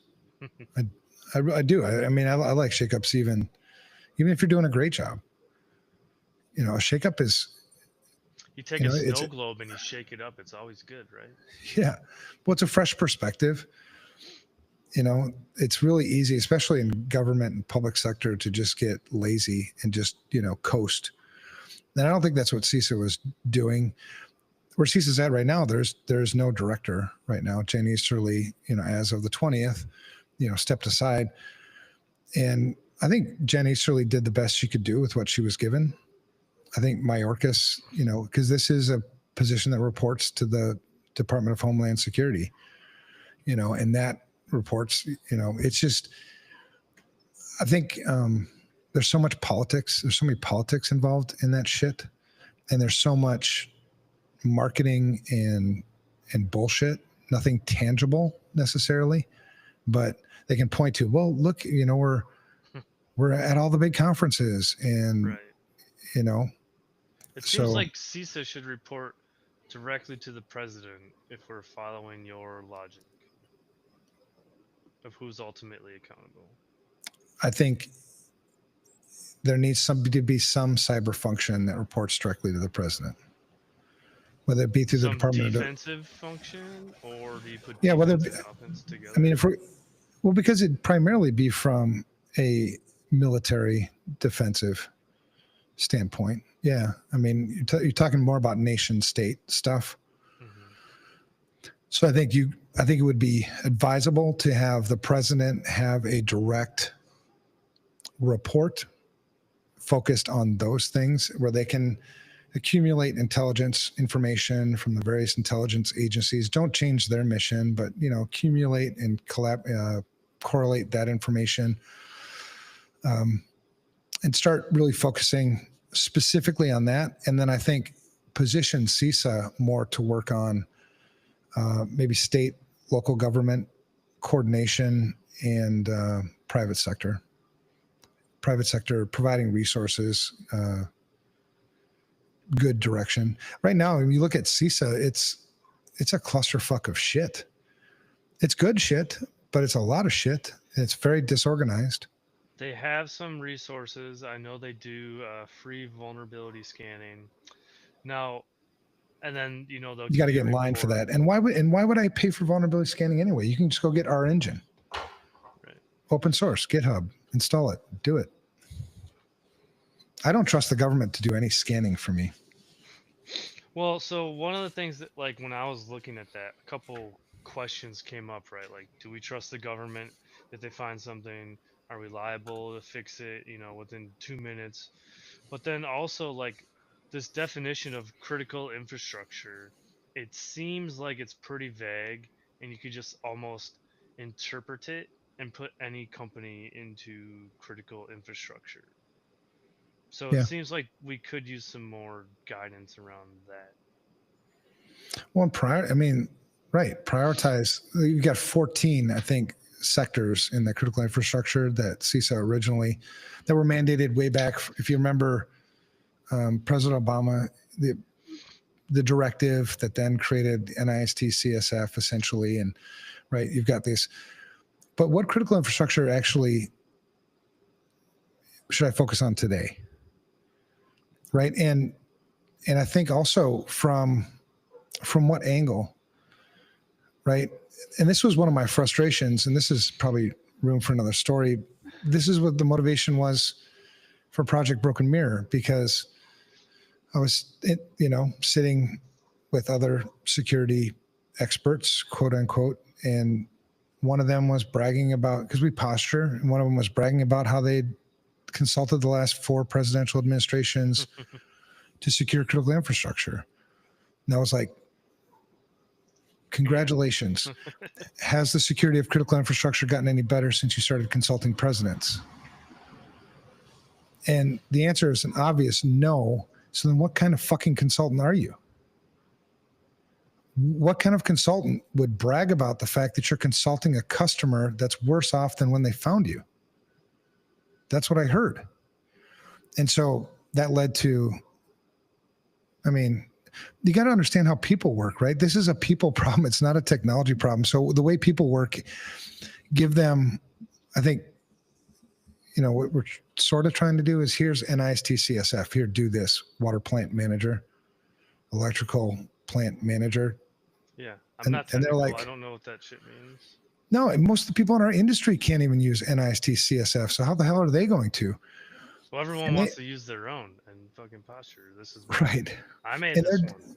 I do. I mean, I like shakeups even if you're doing a great job. A shakeup is. You take a snow globe and you shake it up. It's always good, right? Yeah. Well, it's a fresh perspective. It's really easy, especially in government and public sector, to just get lazy and just, coast. And I don't think that's what CISA was doing. Where CISA's at right now, there's no director right now. Jen Easterly, as of the 20th, stepped aside. And I think Jen Easterly did the best she could do with what she was given. I think Mayorkas, because this is a position that reports to the Department of Homeland Security, and that reports, it's just, I think there's so much politics. There's so many politics involved in that shit. And there's so much marketing and bullshit, nothing tangible necessarily, but they can point to, well, look, we're at all the big conferences and, right. It seems like CISA should report directly to the president if we're following your logic of who's ultimately accountable. I think there needs to be some cyber function that reports directly to the president. whether it be through the Some Department of, defensive function, or do you put yeah, whether, defense and offense together? I mean, well, because it'd primarily be from a military defensive standpoint. Yeah. I mean, you're talking more about nation state stuff. So I think it would be advisable to have the president have a direct report focused on those things where they can accumulate intelligence information from the various intelligence agencies. Don't change their mission, but accumulate and correlate that information, and start really focusing specifically on that. And then I think position CISA more to work on maybe state, local government coordination and private sector providing resources, good direction. Right now, when you look at CISA, it's a clusterfuck of shit. It's good shit, but it's a lot of shit. It's very disorganized. They have some resources. I know they do free vulnerability scanning. Now, and then you got to get in line for that. And why would I pay for vulnerability scanning anyway? You can just go get our engine. Right. Open source, GitHub, install it, do it. I don't trust the government to do any scanning for me. Well, so one of the things that, like, when I was looking at that, a couple questions came up, right? Like, do we trust the government if they find something? Are we liable to fix it, within 2 minutes? But then also, like, this definition of critical infrastructure, it seems like it's pretty vague, and you could just almost interpret it and put any company into critical infrastructure. So it seems like we could use some more guidance around that. Well, prioritize. You've got 14, I think, sectors in the critical infrastructure that CISA originally, that were mandated way back. If you remember, President Obama, the directive that then created NIST CSF essentially, and right, you've got this. But what critical infrastructure actually should I focus on today? Right. And I think also from what angle, right? And this was one of my frustrations, and this is probably room for another story. This is what the motivation was for Project Broken Mirror, because I was, sitting with other security experts, quote unquote, and one of them was bragging about, because we posture, and one of them was bragging about how they'd consulted the last 4 presidential administrations to secure critical infrastructure. And I was like, congratulations. Has the security of critical infrastructure gotten any better since you started consulting presidents? And the answer is an obvious no. So then what kind of fucking consultant are you? What kind of consultant would brag about the fact that you're consulting a customer that's worse off than when they found you? That's what I heard. And so that led to, you got to understand how people work, right? This is a people problem. It's not a technology problem. So the way people work, give them, I think, what we're sort of trying to do is, here's NIST CSF. Here, do this. Water plant manager, electrical plant manager. Yeah. I'm not technical. And they're like, I don't know what that shit means. No, and most of the people in our industry can't even use NIST CSF. So how the hell are they going to? Well, everyone wants to use their own and fucking posture. This is right. I made this one.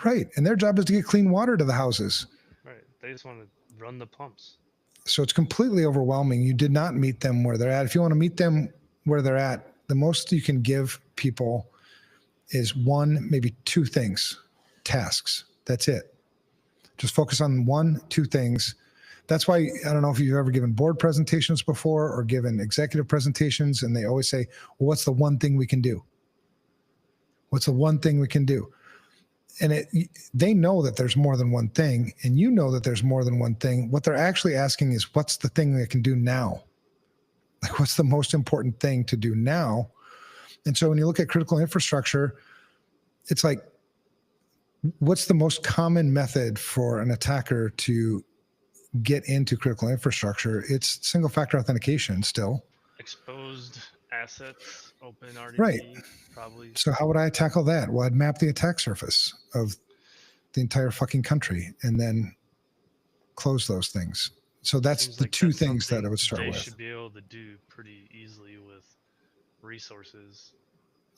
Right. And their job is to get clean water to the houses. Right. They just want to run the pumps. So it's completely overwhelming. You did not meet them where they're at. If you want to meet them where they're at, the most you can give people is 1, maybe 2 things, tasks. That's it. Just focus on 1, 2 things. That's why, I don't know if you've ever given board presentations before or given executive presentations, and they always say, well, what's the one thing we can do? What's the one thing we can do? And they know that there's more than one thing, and you know that there's more than one thing. What they're actually asking is, what's the thing they can do now? Like, what's the most important thing to do now? And so when you look at critical infrastructure, it's like, what's the most common method for an attacker to get into critical infrastructure? It's single factor authentication still. Exposed assets, open RDP, right. Probably. So how would I tackle that? Well, I'd map the attack surface of the entire fucking country and then close those things. So that's Seems the like two that's things that I something would start they with. should be able to do pretty easily with resources.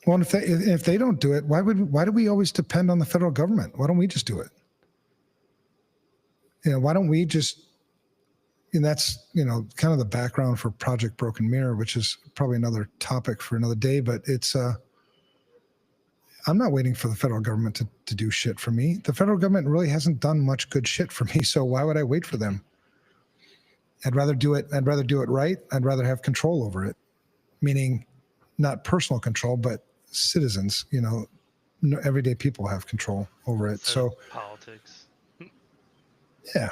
Well, and if they don't do it, why do we always depend on the federal government? Why don't we just do it? Why don't we just, and that's, kind of the background for Project Broken Mirror, which is probably another topic for another day, but it's, I'm not waiting for the federal government to do shit for me. The federal government really hasn't done much good shit for me. So why would I wait for them? I'd rather do it. I'd rather do it right. I'd rather have control over it, meaning not personal control, but citizens, everyday people have control over it. So politics. Yeah.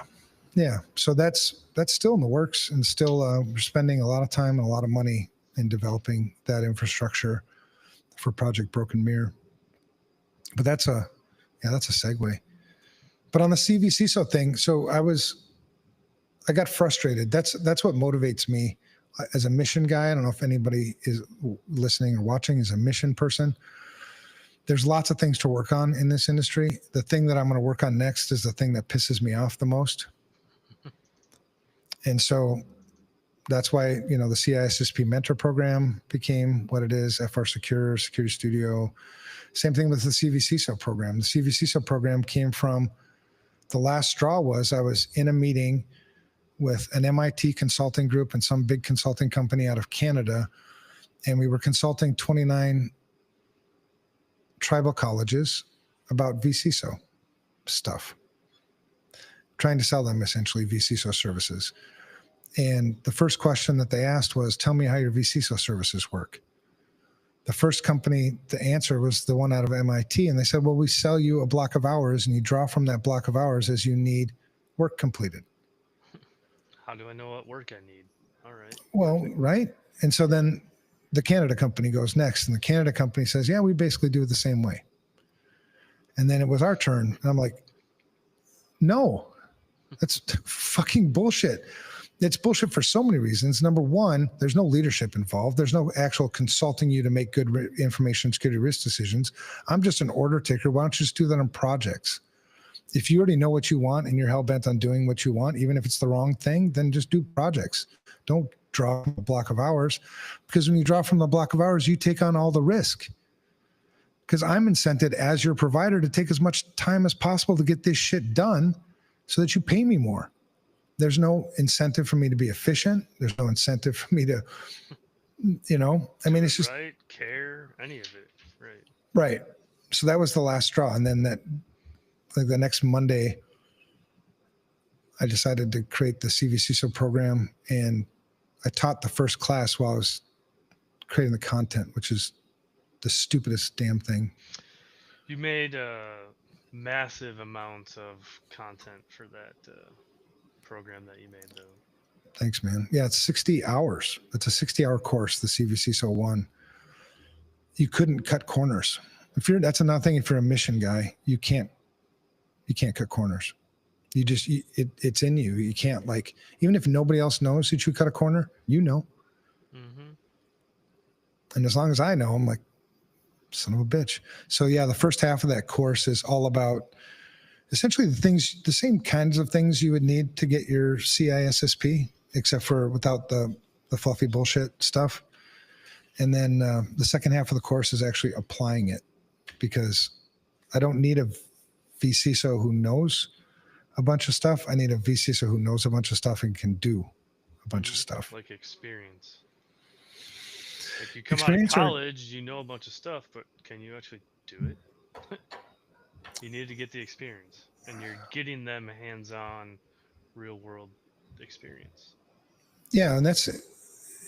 So that's still in the works, and still we're spending a lot of time and a lot of money in developing that infrastructure for Project Broken Mirror. But that's a segue. But on the CvCISO thing, so I got frustrated. That's what motivates me as a mission guy. I don't know if anybody is listening or watching is a mission person. There's lots of things to work on in this industry. The thing that I'm going to work on next is the thing that pisses me off the most. And so that's why, the CISSP mentor program became what it is, FR Secure, Security Studio. Same thing with the CvCISO program. The CvCISO program came from, the last straw was I was in a meeting with an MIT consulting group and some big consulting company out of Canada. And we were consulting 29 tribal colleges about vCISO stuff, trying to sell them essentially vCISO services. And the first question that they asked was, tell me how your vCISO services work. The first company to answer was the one out of MIT. And they said, well, we sell you a block of hours and you draw from that block of hours as you need work completed. How do I know what work I need? All right. Well, right. And so then the Canada company goes next, and the Canada company says, yeah, we basically do it the same way. And then it was our turn. And I'm like, no, that's fucking bullshit. It's bullshit for so many reasons. Number one, there's no leadership involved. There's no actual consulting you to make good information security risk decisions. I'm just an order taker. Why don't you just do that on projects? If you already know what you want and you're hell-bent on doing what you want, even if it's the wrong thing, then just do projects. Don't draw from a block of hours, because when you draw from the block of hours, you take on all the risk. Because I'm incented as your provider to take as much time as possible to get this shit done so that you pay me more. There's no incentive for me to be efficient. There's no incentive for me to, it's just right, care, any of it. Right. Right. So that was the last straw. And then the next Monday, I decided to create the CvCISO program, and I taught the first class while I was creating the content, which is the stupidest damn thing. You made massive amounts of content for that program that you made, though. Thanks, man. Yeah, it's 60 hours. It's a 60-hour course, the CvCISO 1. You couldn't cut corners. That's another thing. If you're a mission guy, you can't cut corners. It's in you. You can't, even if nobody else knows that you cut a corner, Mm-hmm. And as long as I know, I'm like, son of a bitch. So yeah, the first half of that course is all about essentially the same kinds of things you would need to get your CISSP, except for without the fluffy bullshit stuff. And then the second half of the course is actually applying it, because I don't need a vCISO who knows a bunch of stuff. I need a vCISO who knows a bunch of stuff and can do a bunch of stuff. Like experience. Like you come out of college, you know a bunch of stuff, but can you actually do it? You need to get the experience, and you're getting them hands-on, real-world experience. Yeah,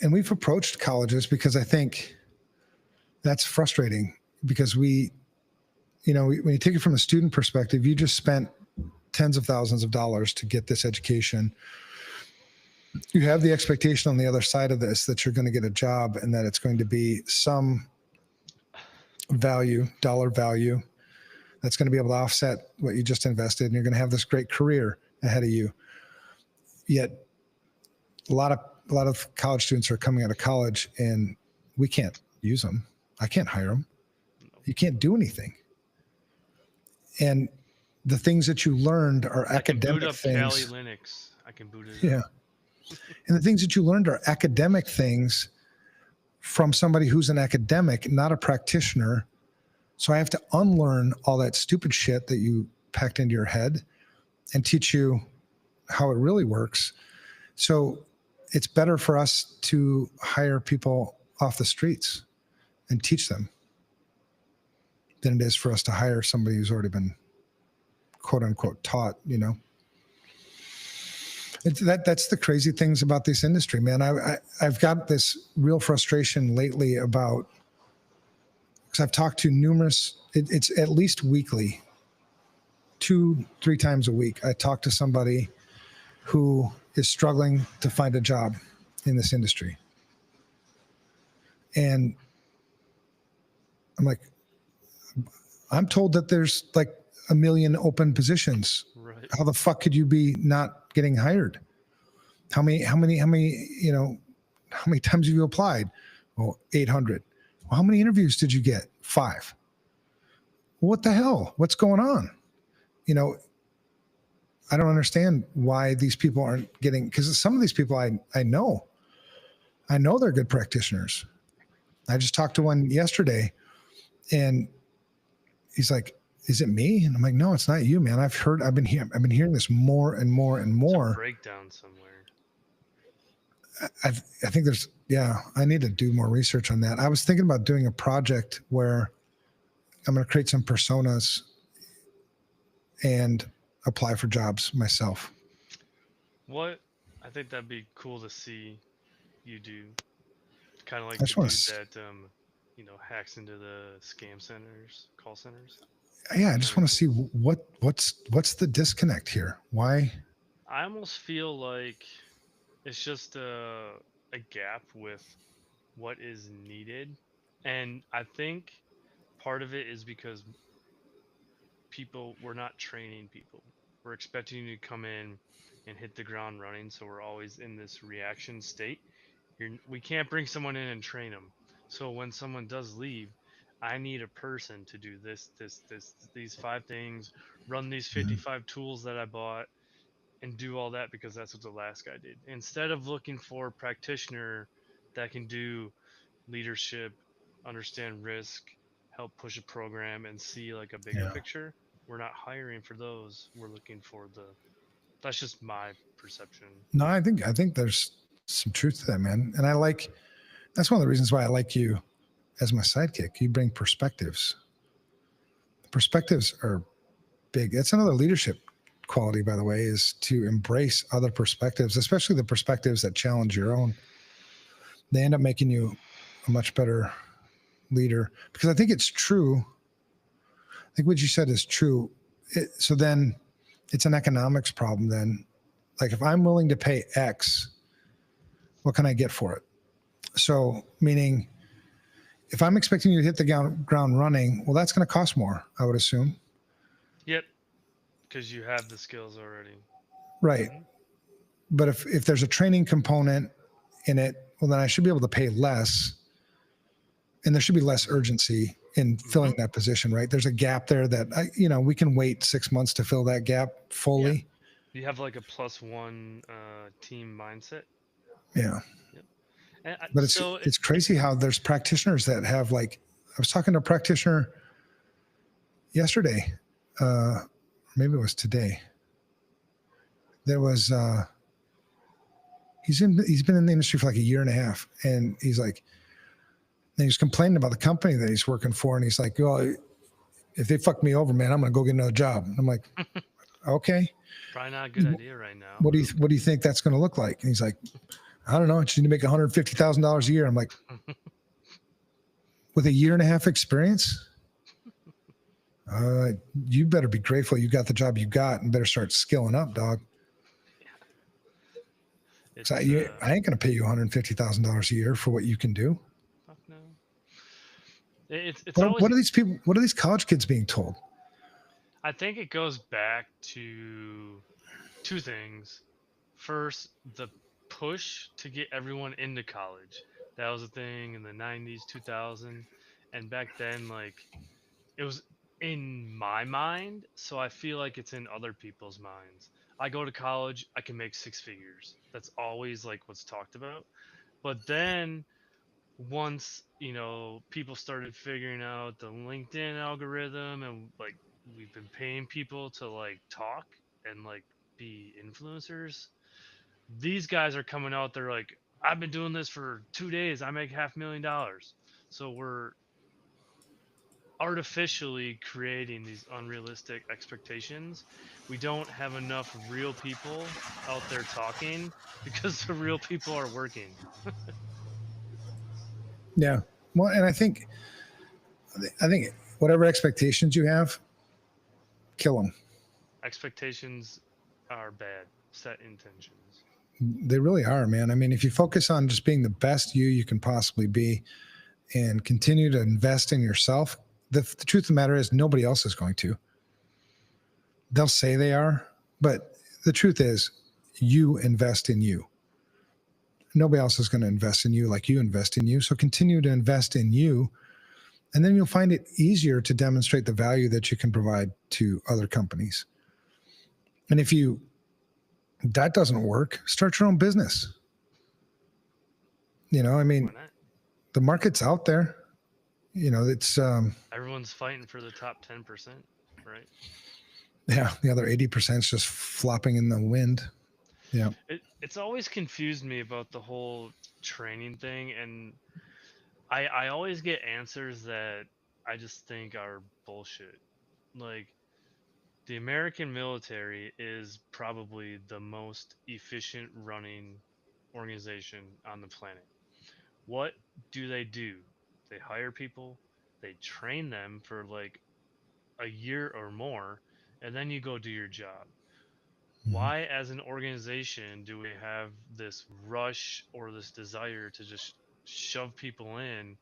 and we've approached colleges because I think that's frustrating, because when you take it from a student perspective, you just spent tens of thousands of dollars to get this education. You have the expectation on the other side of this that you're going to get a job and that it's going to be some dollar value that's going to be able to offset what you just invested, and you're going to have this great career ahead of you. Yet a lot of college students are coming out of college and we can't use them. I can't hire them. You can't do anything. And the things that you learned are I can boot academic up Kali things. Linux. I can boot it Yeah. up. And the things that you learned are academic things from somebody who's an academic, not a practitioner. So I have to unlearn all that stupid shit that you packed into your head and teach you how it really works. So it's better for us to hire people off the streets and teach them than it is for us to hire somebody who's already been quote unquote taught, you know. That's the crazy things about this industry, man. I've got this real frustration lately about, because I've talked to numerous, it's at least weekly, 2-3 times a week. I talk to somebody who is struggling to find a job in this industry. And I'm like, I'm told that there's like 1 million open positions. Right. How the fuck could you be not getting hired? How many, you know, how many times have you applied? Well, 800. Well, how many interviews did you get? 5. What the hell? What's going on? You know, I don't understand why these people aren't getting, because some of these people I know they're good practitioners. I just talked to one yesterday and he's like, is it me? And I'm like, no, it's not you, man. I've been hearing this more and more and more. It's a breakdown somewhere. I think I need to do more research on that. I was thinking about doing a project where I'm going to create some personas and apply for jobs myself. What? I think that'd be cool to see you do. Kind of like I the just want dude to, that hacks into the scam centers, call centers. yeah, I just Kinda want to see cool. what's the disconnect here. Why? I almost feel like it's just a gap with what is needed, and I think part of it is because we're not training people. We're expecting you to come in and hit the ground running, so we're always in this reaction state. We can't bring someone in and train them. So when someone does leave, I need a person to do these 5 things, run these Mhm. 55 tools that I bought, and do all that because that's what the last guy did. Instead of looking for a practitioner that can do leadership, understand risk, help push a program, and see like a bigger Yeah. picture, we're not hiring for those. We're looking for that's just my perception. No, I think there's some truth to that, man. And that's one of the reasons why I like you as my sidekick. You bring perspectives. Perspectives are big. That's another leadership quality, by the way, is to embrace other perspectives, especially the perspectives that challenge your own. They end up making you a much better leader, because I think it's true. I think what you said is true. So then it's an economics problem then. Like if I'm willing to pay X, what can I get for it? So meaning if I'm expecting you to hit the ground running, well, that's going to cost more, I would assume. Yep, because you have the skills already. Right. Mhm. But if there's a training component in it, well, then I should be able to pay less, and there should be less urgency in filling Mhm. that position, right? There's a gap there that we can wait 6 months to fill that gap Yeah, fully. you have like a +1 team mindset. Yeah. Yep. And But so it's crazy how there's practitioners that have, like, I was talking to a practitioner yesterday, maybe it was today. There was he's been in the industry for like 1.5 years, and he's like, and he's complaining about the company that he's working for, and he's like, well, if they fuck me over, man, I'm gonna go get another job. And I'm like, okay, probably not a good idea right now, what but do you think that's gonna look like? And he's like, I don't know, I just need to make $150,000 a year. I'm like, with 1.5 years experience, uh, you better be grateful you got the job you got, and better start skilling up, dog. So I it's ain't gonna pay you $150,000 a year for what you can do. fuck no. It's always. What are these college kids being told? I think it goes back to 2 things. First, the push to get everyone into college. That was a thing in the 90s, 2000, and back then, like, it was in my mind, so I feel like it's in other people's minds. I go to college, I can make six figures. That's always like what's talked about. But then once, people started figuring out the LinkedIn algorithm, and like we've been paying people to like talk and like be influencers, these guys are coming out there like, I've been doing this for 2 days, I make $500,000. So we're artificially creating these unrealistic expectations. We don't have enough real people out there talking because the real people are working. Yeah. Well, and I think whatever expectations you have, kill them. Expectations are bad. Set intentions. They really are, man. I mean, if you focus on just being the best you can possibly be and continue to invest in yourself, the truth of the matter is nobody else is going to. They'll say they are, but the truth is you invest in you. Nobody else is going to invest in you like you invest in you. So continue to invest in you. And then you'll find it easier to demonstrate the value that you can provide to other companies. And if that doesn't work, start your own business. I mean, Why not? the market's out there. It's Everyone's fighting for the top 10%, right? yeah, the other 80% is just flopping in the wind. Yeah. It's always confused me about the whole training thing, and I always get answers that I just think are bullshit. Like, the American military is probably the most efficient running organization on the planet. What do? They hire people, they train them for like a year or more, and then you go do your job. Mhm. Why, as an organization, do we have this rush or this desire to just shove people in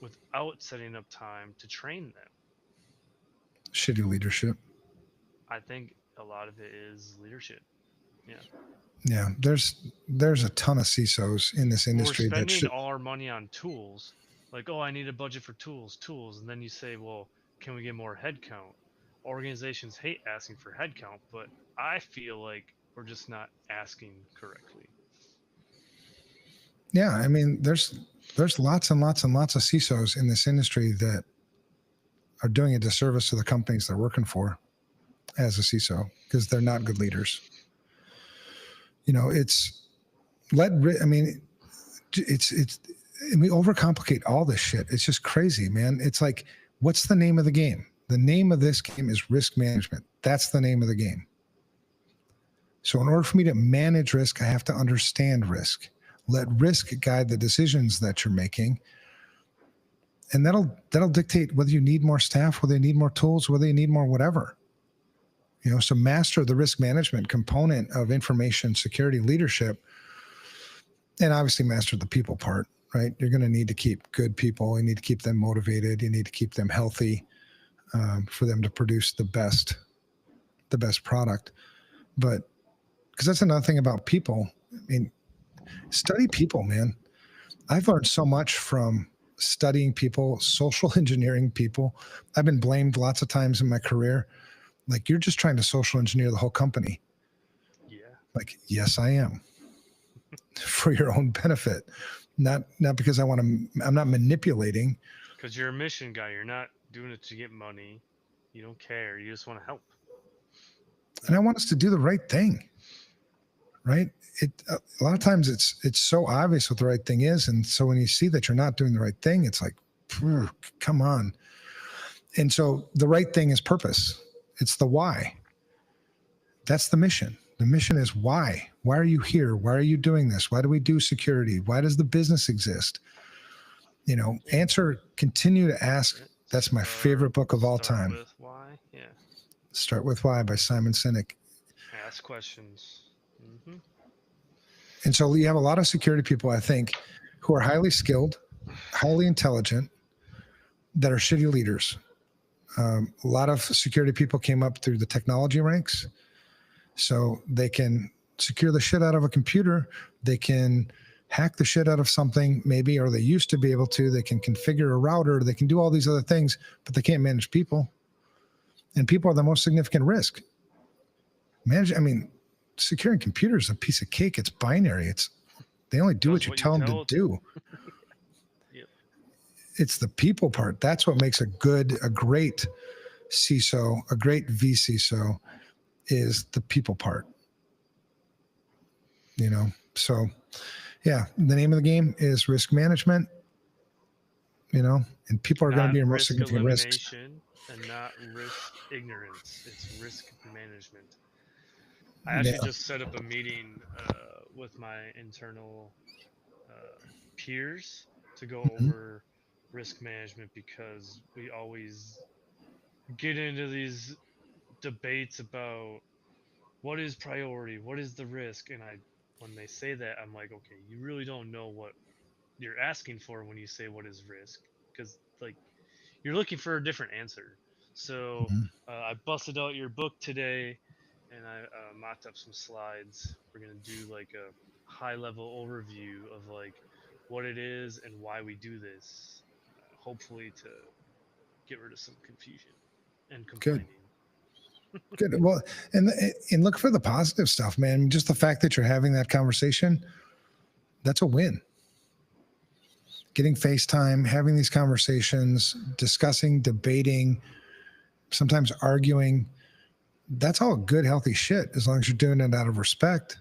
without setting up time to train them? Shitty leadership. I think a lot of it is leadership. Yeah. Yeah. There's a ton of CISOs in this We're industry that spending should. all our money on tools. Like, oh, I need a budget for tools. And then you say, well, can we get more headcount? Organizations hate asking for headcount, but I feel like we're just not asking correctly. Yeah. I mean, there's lots and lots and lots of CISOs in this industry that are doing a disservice to the companies they're working for as a CISO because they're not good leaders. It's I mean, and we overcomplicate all this shit. It's just crazy, man. It's like, what's the name of the game? The name of this game is risk management. That's the name of the game. So in order for me to manage risk, I have to understand risk. Let risk guide the decisions that you're making. And that'll dictate whether you need more staff, whether you need more tools, whether you need more whatever. So master the risk management component of information security leadership, and obviously master the people part, right? You're going to need to keep good people. You need to keep them motivated. You need to keep them healthy for them to produce the best product. But because that's another thing about people. I mean, study people, man. I've learned so much from studying people, social engineering people. I've been blamed lots of times in my career. Like, you're just trying to social engineer the whole company. Yeah. Like, yes, I am. For your own benefit. Not because I'm not manipulating. Because you're a mission guy. You're not doing it to get money. You don't care. You just want to help. And I want us to do the right thing. Right? A lot of times it's so obvious what the right thing is. And so when you see that you're not doing the right thing, it's like, come on. And so the right thing is purpose. It's the why. That's the mission. The mission is why. Why are you here? Why are you doing this? Why do we do security? Why does the business exist? Continue to ask. That's my favorite book of all time. Start with why. Yeah. Start with Why by Simon Sinek. Ask questions. Mm-hmm. And so you have a lot of security people, I think, who are highly skilled, highly intelligent, that are shitty leaders. A lot of security people came up through the technology ranks. So they can secure the shit out of a computer. They can hack the shit out of something, maybe, or they used to be able to. They can configure a router. They can do all these other things, but they can't manage people. And people are the most significant risk. Securing computers is a piece of cake. It's binary. They only do what you tell them to do. Yep. It's the people part. That's what makes a great CISO, a great vCISO, is the people part. So yeah, the name of the game is risk management, and people are going to be your most significant risks. And not risk ignorance. It's risk management. I actually just set up a meeting with my internal peers to go over risk management, because we always get into these debates about what is priority, what is the risk, and when they say that, I'm like, okay, you really don't know what you're asking for when you say what is risk, because like you're looking for a different answer. So I busted out your book today, and I mocked up some slides. We're gonna do like a high level overview of like what it is and why we do this, hopefully to get rid of some confusion and complaining. Good. Well, and look for the positive stuff, man. Just the fact that you're having that conversation, that's a win. Getting FaceTime, having these conversations, discussing, debating, sometimes arguing, that's all good, healthy shit, as long as you're doing it out of respect.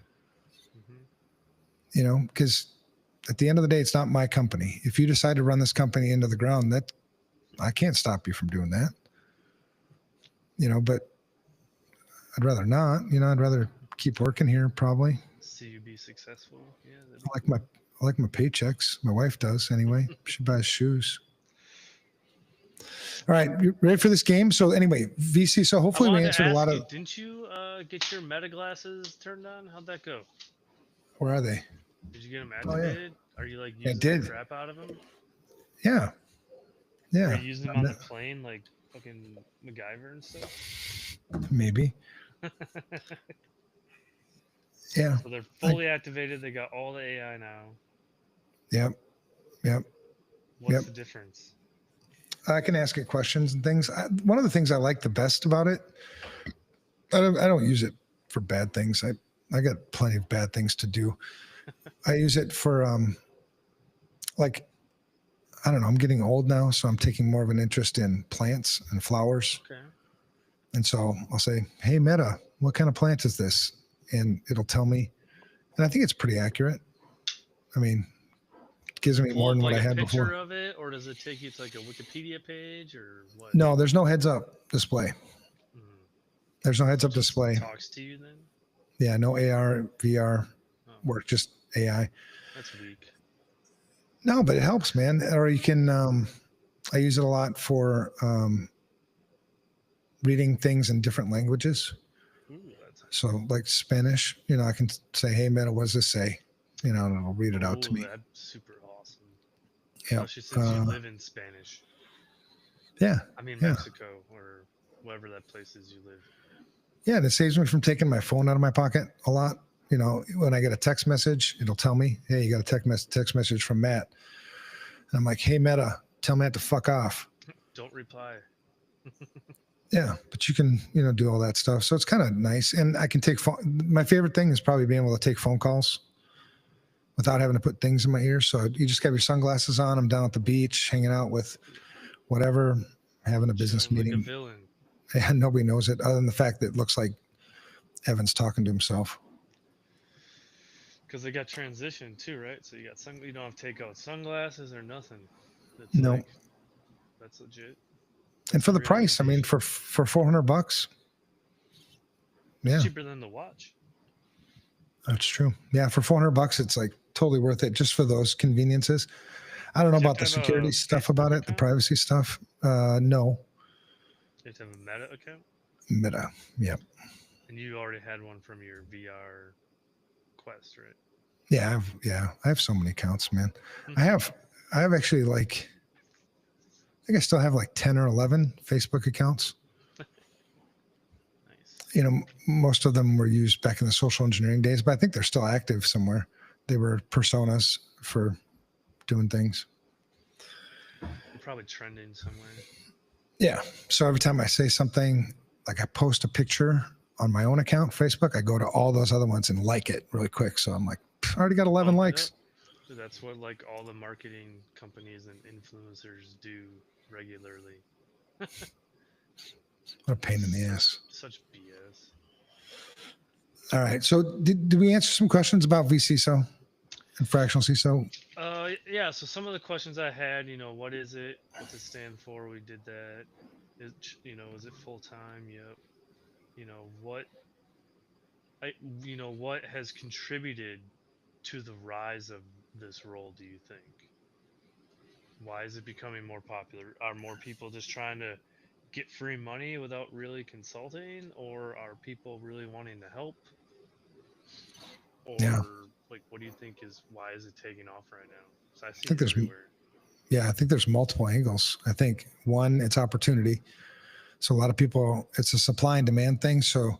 Because at the end of the day, it's not my company. If you decide to run this company into the ground, that I can't stop you from doing that. But I'd rather not. I'd rather keep working here, probably. See you be successful. Yeah, I like my paychecks. My wife does anyway. She buys shoes. All right, you ready for this game? So anyway, VC. So hopefully we answered a lot of. Didn't you get your meta glasses turned on? How'd that go? Where are they? Did you get them activated? Are you like using the crap out of them? Yeah. Are you using them on the plane like fucking MacGyver and stuff? Maybe. Yeah. So they're fully activated. They got all the AI now. Yep. What's the difference? I can ask it questions and things. One of the things I like the best about it, I don't use it for bad things. I got plenty of bad things to do. I use it for I don't know, I'm getting old now, so I'm taking more of an interest in plants and flowers. Okay. And so I'll say, hey, Meta, what kind of plant is this? And it'll tell me. And I think it's pretty accurate. I mean, it gives me more than what I had before. Picture of it, or does it take you to like a Wikipedia page or what? No, there's no heads up display. There's no heads up display. Talks to you then? Yeah, no AR, VR work, just AI. That's weak. No, but it helps, man. Or you can, I use it a lot for reading things in different languages. So like Spanish, I can say, hey, Meta, what does this say? And it'll read it out to me. That's super awesome. Yeah. Especially since you live in Spanish. Yeah. I mean, Mexico or wherever that place is you live. Yeah, and it saves me from taking my phone out of my pocket a lot. When I get a text message, it'll tell me, hey, you got a text message from Matt. And I'm like, hey, Meta, tell Matt to fuck off. Don't reply. Yeah, but you can, do all that stuff. So it's kind of nice. And I can take my favorite thing is probably being able to take phone calls without having to put things in my ears. So you just have your sunglasses on. I'm down at the beach, hanging out with whatever, having a business meeting. Like a villain. And nobody knows it other than the fact that it looks like Evan's talking to himself. Because they got transition too, right? So you don't have to take out sunglasses or nothing. No. That's legit. And for the price, I mean, for $400, yeah, it's cheaper than the watch. That's true. Yeah, for $400, it's like totally worth it just for those conveniences. I don't know about the security stuff about it, the privacy stuff. No. You have to have a Meta account? Meta, yep. And you already had one from your VR Quest, right? Yeah, I have so many accounts, man. I have actually I think I still have 10 or 11 Facebook accounts. Nice. Most of them were used back in the social engineering days, but I think they're still active somewhere. They were personas for doing things. You're probably trending somewhere. Yeah. So every time I say something, like I post a picture on my own account, Facebook, I go to all those other ones and like it really quick. So I'm like, I already got 11 likes. So that's what like all the marketing companies and influencers do regularly. What a pain in the ass. Such BS. All right. So did we answer some questions about vCISO and fractional CISO? Yeah. So some of the questions I had, what is it? What's it stand for? We did that. Is it full time? Yep. What what has contributed to the rise of this role, do you think? Why is it becoming more popular? Are more people just trying to get free money without really consulting, or are people really wanting to help? Yeah. Or like, what do you think why is it taking off right now? So I I see think it everywhere. I think there's multiple angles. I think one, it's opportunity. So a lot of people, it's a supply and demand thing. So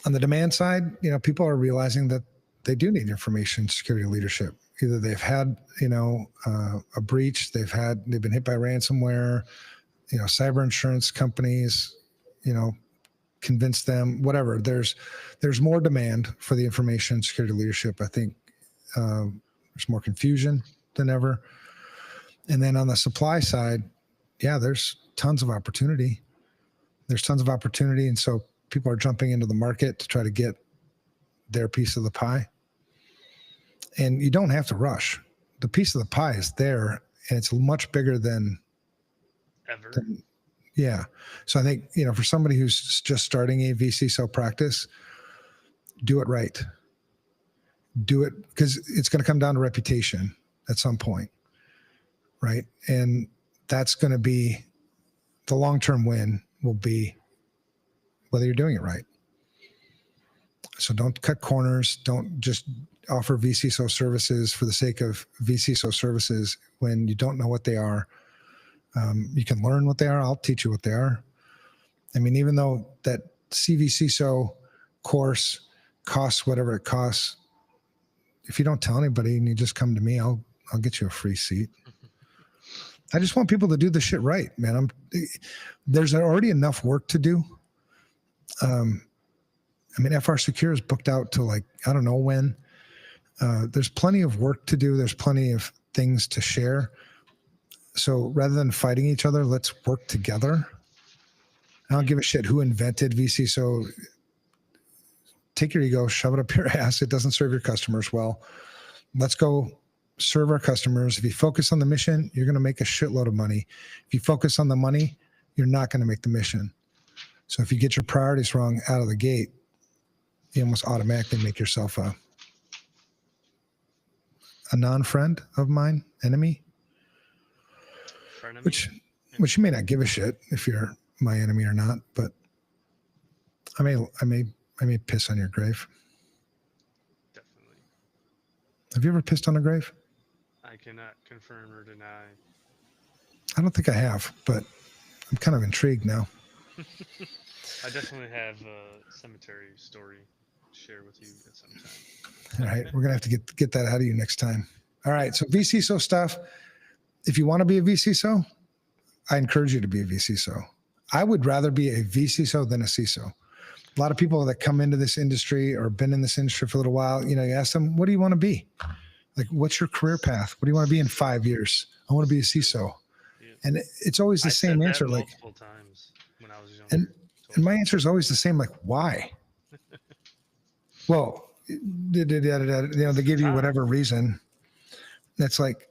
on the demand side, people are realizing that they do need information security leadership. Either they've had, a breach, they've been hit by ransomware, cyber insurance companies, convince them, whatever. There's more demand for the information security leadership. I think there's more confusion than ever. And then on the supply side, yeah, there's tons of opportunity. And so people are jumping into the market to try to get their piece of the pie. And you don't have to rush. The piece of the pie is there, and it's much bigger than Ever. Yeah. So I think, for somebody who's just starting a vCISO practice, do it right. Do it because it's going to come down to reputation at some point. Right. And that's going to be the long-term win will be whether you're doing it right. So don't cut corners. Don't just offer vCISO services for the sake of vCISO services when you don't know what they are. You can learn what they are. I'll teach you what they are. I mean, even though that CvCISO course costs whatever it costs, if you don't tell anybody and you just come to me, I'll get you a free seat. I just want people to do the shit right, man. There's already enough work to do. FR Secure is booked out to I don't know when. There's plenty of work to do. There's plenty of things to share. So rather than fighting each other, let's work together. I don't give a shit who invented vCISO. Take your ego, shove it up your ass. It doesn't serve your customers well. Let's go serve our customers. If you focus on the mission, you're going to make a shitload of money. If you focus on the money, you're not going to make the mission. So if you get your priorities wrong out of the gate, you almost automatically make yourself a non-friend of mine, enemy. Frenemy? Which you may not give a shit if you're my enemy or not, but I may piss on your grave. Definitely. Have you ever pissed on a grave? I cannot confirm or deny. I don't think I have, but I'm kind of intrigued now. I definitely have a cemetery story to share with you at some time. All right, we're gonna have to get that out of you next time. All right, so vCISO stuff. If you want to be a vCISO, I encourage you to be a vCISO. I would rather be a vCISO than a CISO. A lot of people that come into this industry or been in this industry for a little while, you ask them, what do you want to be? Like, what's your career path? What do you want to be in 5 years? I want to be a CISO. Yeah. And it's always the same answer. Multiple times when I was young. And my answer is always the same. Like, why? Well, they give you whatever reason. That's like,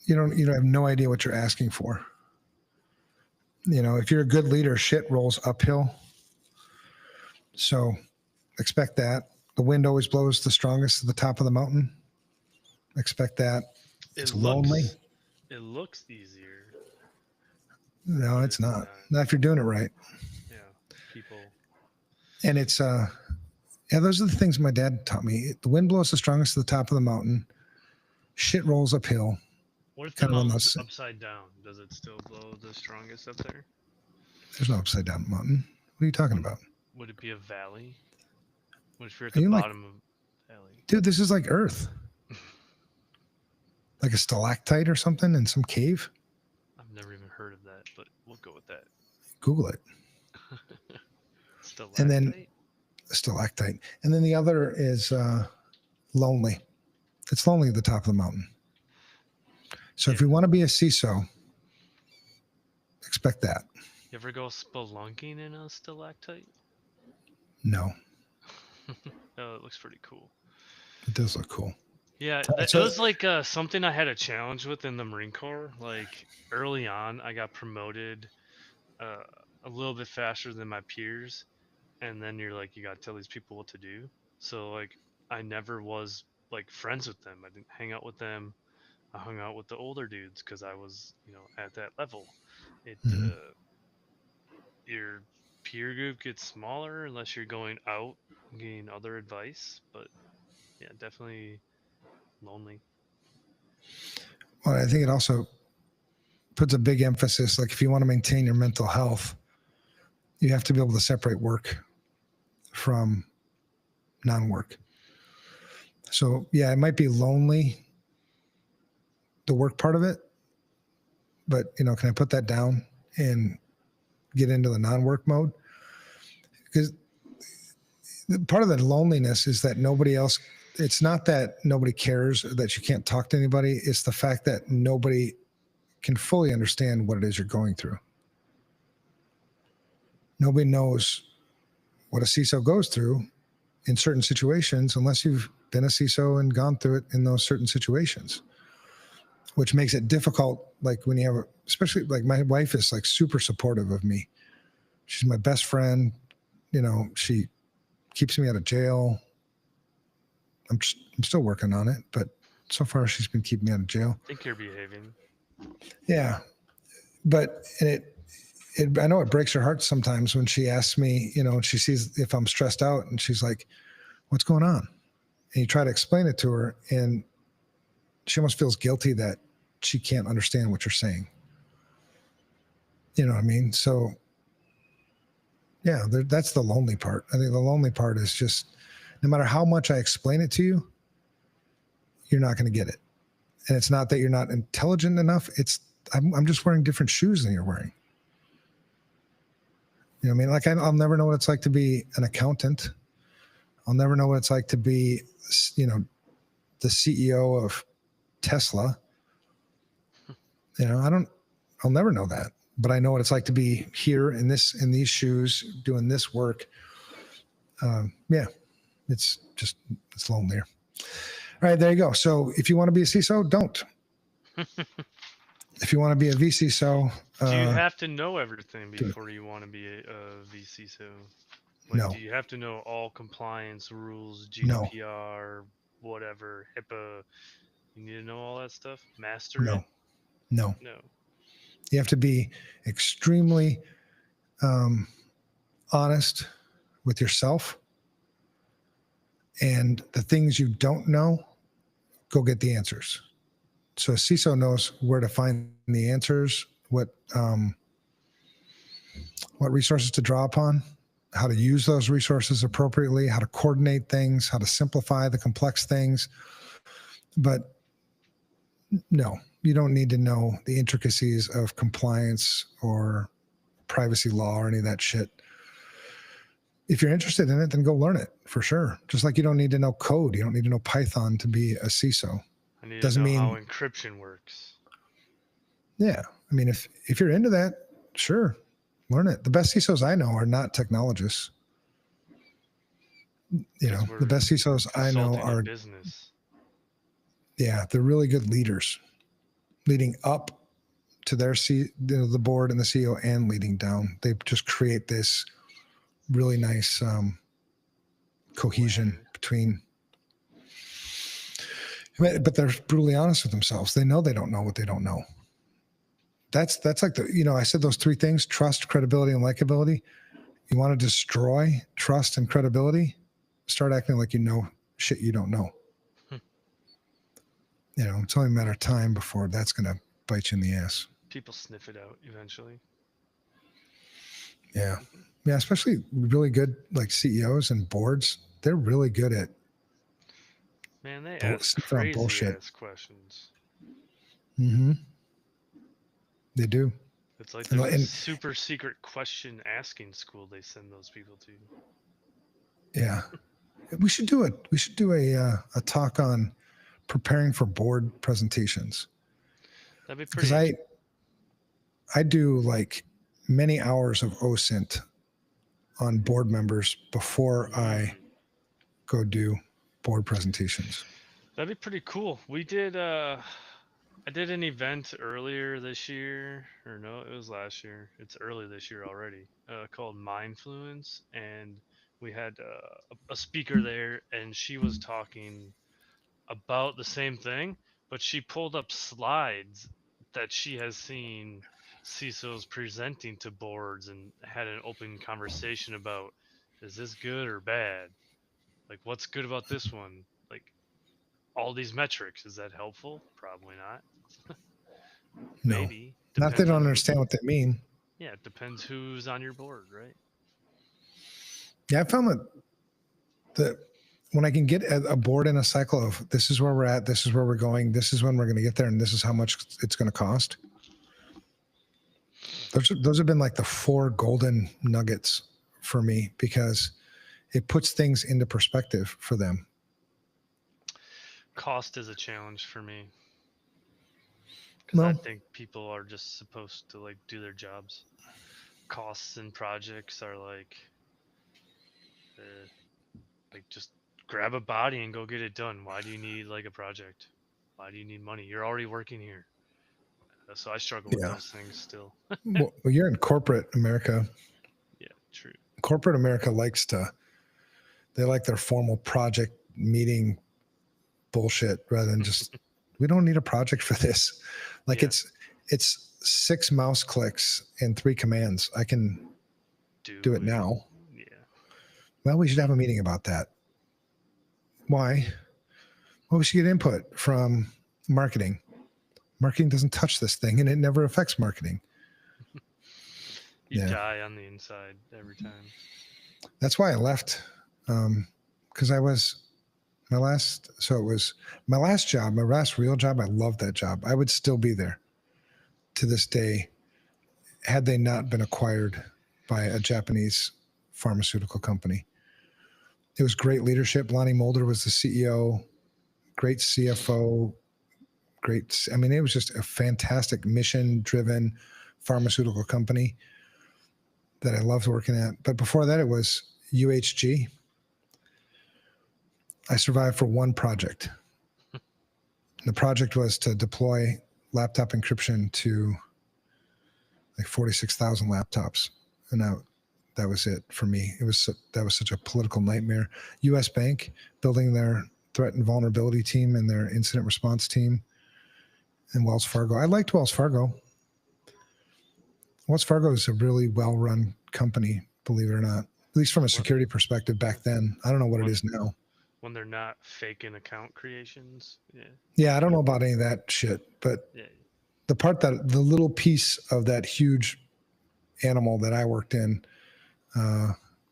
you have no idea what you're asking for. If you're a good leader, shit rolls uphill. So expect that. The wind always blows the strongest at the top of the mountain. Expect that. It's lonely. It looks easier. No, it's not. Not if you're doing it right. Yeah, people. And it's those are the things my dad taught me. The wind blows the strongest at the top of the mountain. Shit rolls uphill. What if the mountain's upside down? Does it still blow the strongest up there? There's no upside down mountain. What are you talking about? Would it be a valley? What if you're at the bottom of the valley? Dude, this is like Earth. Like a stalactite or something in some cave? I've never even heard of that, but we'll go with that. Google it. Stalactite? And then stalactite. And then the other is lonely. It's lonely at the top of the mountain. So if you want to be a CISO, expect that. You ever go spelunking in a stalactite? No. Oh, it looks pretty cool. It does look cool. Yeah, it was like something I had a challenge with in the Marine Corps. Like early on, I got promoted a little bit faster than my peers, and then you're like, you got to tell these people what to do. So like, I never was like friends with them. I didn't hang out with them. I hung out with the older dudes because I was, at that level. It your peer group gets smaller unless you're going out and getting other advice. But yeah, definitely lonely. Well, I think it also puts a big emphasis. Like if you want to maintain your mental health, you have to be able to separate work from non-work. So yeah, it might be lonely, the work part of it, but can I put that down and get into the non-work mode? Because part of the loneliness is that nobody else, it's not that nobody cares or that you can't talk to anybody. It's the fact that nobody can fully understand what it is you're going through. Nobody knows what a CISO goes through in certain situations unless you've been a CISO and gone through it in those certain situations, which makes it difficult. Like when you have, especially like my wife is like super supportive of me. She's my best friend. She keeps me out of jail. I'm still working on it, but so far she's been keeping me out of jail. I think you're behaving. Yeah. But I know it breaks her heart sometimes when she asks me, and she sees if I'm stressed out and she's like, what's going on? And you try to explain it to her and she almost feels guilty that she can't understand what you're saying. You know what I mean? So yeah, that's the lonely part. I think the lonely part is just no matter how much I explain it to you, you're not going to get it. And it's not that you're not intelligent enough. It's I'm just wearing different shoes than you're wearing. You know what I mean? Like I'll never know what it's like to be an accountant. I'll never know what it's like to be, the CEO of Tesla. I'll never know that, but I know what it's like to be here in these shoes, doing this work. Yeah, it's lonelier. All right, there you go. So if you want to be a CISO, don't. If you want to be a vCISO, do you have to know everything before you want to be a vCISO? Like, no. Do you have to know all compliance rules, GDPR, whatever, HIPAA? You need to know all that stuff? Master it? No. No. You have to be extremely honest with yourself. And the things you don't know, go get the answers. So a CISO knows where to find the answers, what resources to draw upon, how to use those resources appropriately, how to coordinate things, how to simplify the complex things. But no, you don't need to know the intricacies of compliance or privacy law or any of that shit. If you're interested in it, then go learn it for sure. Just like you don't need to know code. You don't need to know Python to be a CISO. I need Doesn't to know mean how encryption works. Yeah. I mean, if you're into that, sure, learn it. The best CISOs I know are not technologists. The best CISOs I know are business. Yeah, they're really good leaders, leading up to their the board and the CEO and leading down. They just create this really nice cohesion between. But they're brutally honest with themselves. They know they don't know what they don't know. That's like I said those three things: trust, credibility, and likability. You want to destroy trust and credibility, start acting like you know shit you don't know. It's only a matter of time before that's going to bite you in the ass. People sniff it out eventually. Yeah. Yeah, especially really good like CEOs and boards. They're really good at they ask crazy ass questions. Mm-hmm. They do. It's like And, there's a and super secret question asking school they send those people to. yeah, we should do it. We should do a talk on preparing for board presentations, That'd be because pretty. I do like many hours of OSINT on board members before I go do board presentations. That'd be pretty cool. I did an event earlier this year, or no, it was last year. It's early this year already. Called Mindfluence, and we had a speaker there, and she was talking about the same thing, but she pulled up slides that she has seen CISOs presenting to boards and had an open conversation about, is this good or bad? Like, what's good about this one? Like, all these metrics, is that helpful? Probably not. No, Maybe. not that I Depends don't on who. understand what they mean. Yeah, it depends who's on your board, right? Yeah, I found that when I can get a board in a cycle of this is where we're at, this is where we're going, this is when we're going to get there, and this is how much it's going to cost. Those have been like the 4 golden nuggets for me, because it puts things into perspective for them. Cost is a challenge for me because I Well, think people are just supposed to like do their jobs. Costs and projects are like just grab a body and go get it done. Why do you need like a project? Why do you need money? You're already working here. So I struggle with yeah. those things still. Well, you're in corporate America. Yeah, true. Corporate America they like their formal project meeting bullshit rather than just, we don't need a project for this. Like Yeah. it's 6 mouse clicks and 3 commands. I can do it now. Yeah. Well, we should have a meeting about that. Why? Well, we should get input from marketing. Marketing doesn't touch this thing, and it never affects marketing. You die on the inside every time. That's why I left, because it was my last job, my last real job. I loved that job. I would still be there to this day had they not been acquired by a Japanese pharmaceutical company. It was great leadership. Lonnie Mulder was the CEO, great CFO, it was just a fantastic mission-driven pharmaceutical company that I loved working at. But before that, it was UHG. I survived for one project. The project was to deploy laptop encryption to like 46,000 laptops. And that was it for me. That was such a political nightmare. US Bank building their threat and vulnerability team and their incident response team, and Wells Fargo. I liked Wells Fargo. Wells Fargo is a really well-run company, believe it or not, at least from a security perspective back then. I don't know what it is now. When they're not faking account creations. Yeah. Yeah, I don't know about any of that shit, but the little piece of that huge animal that I worked in,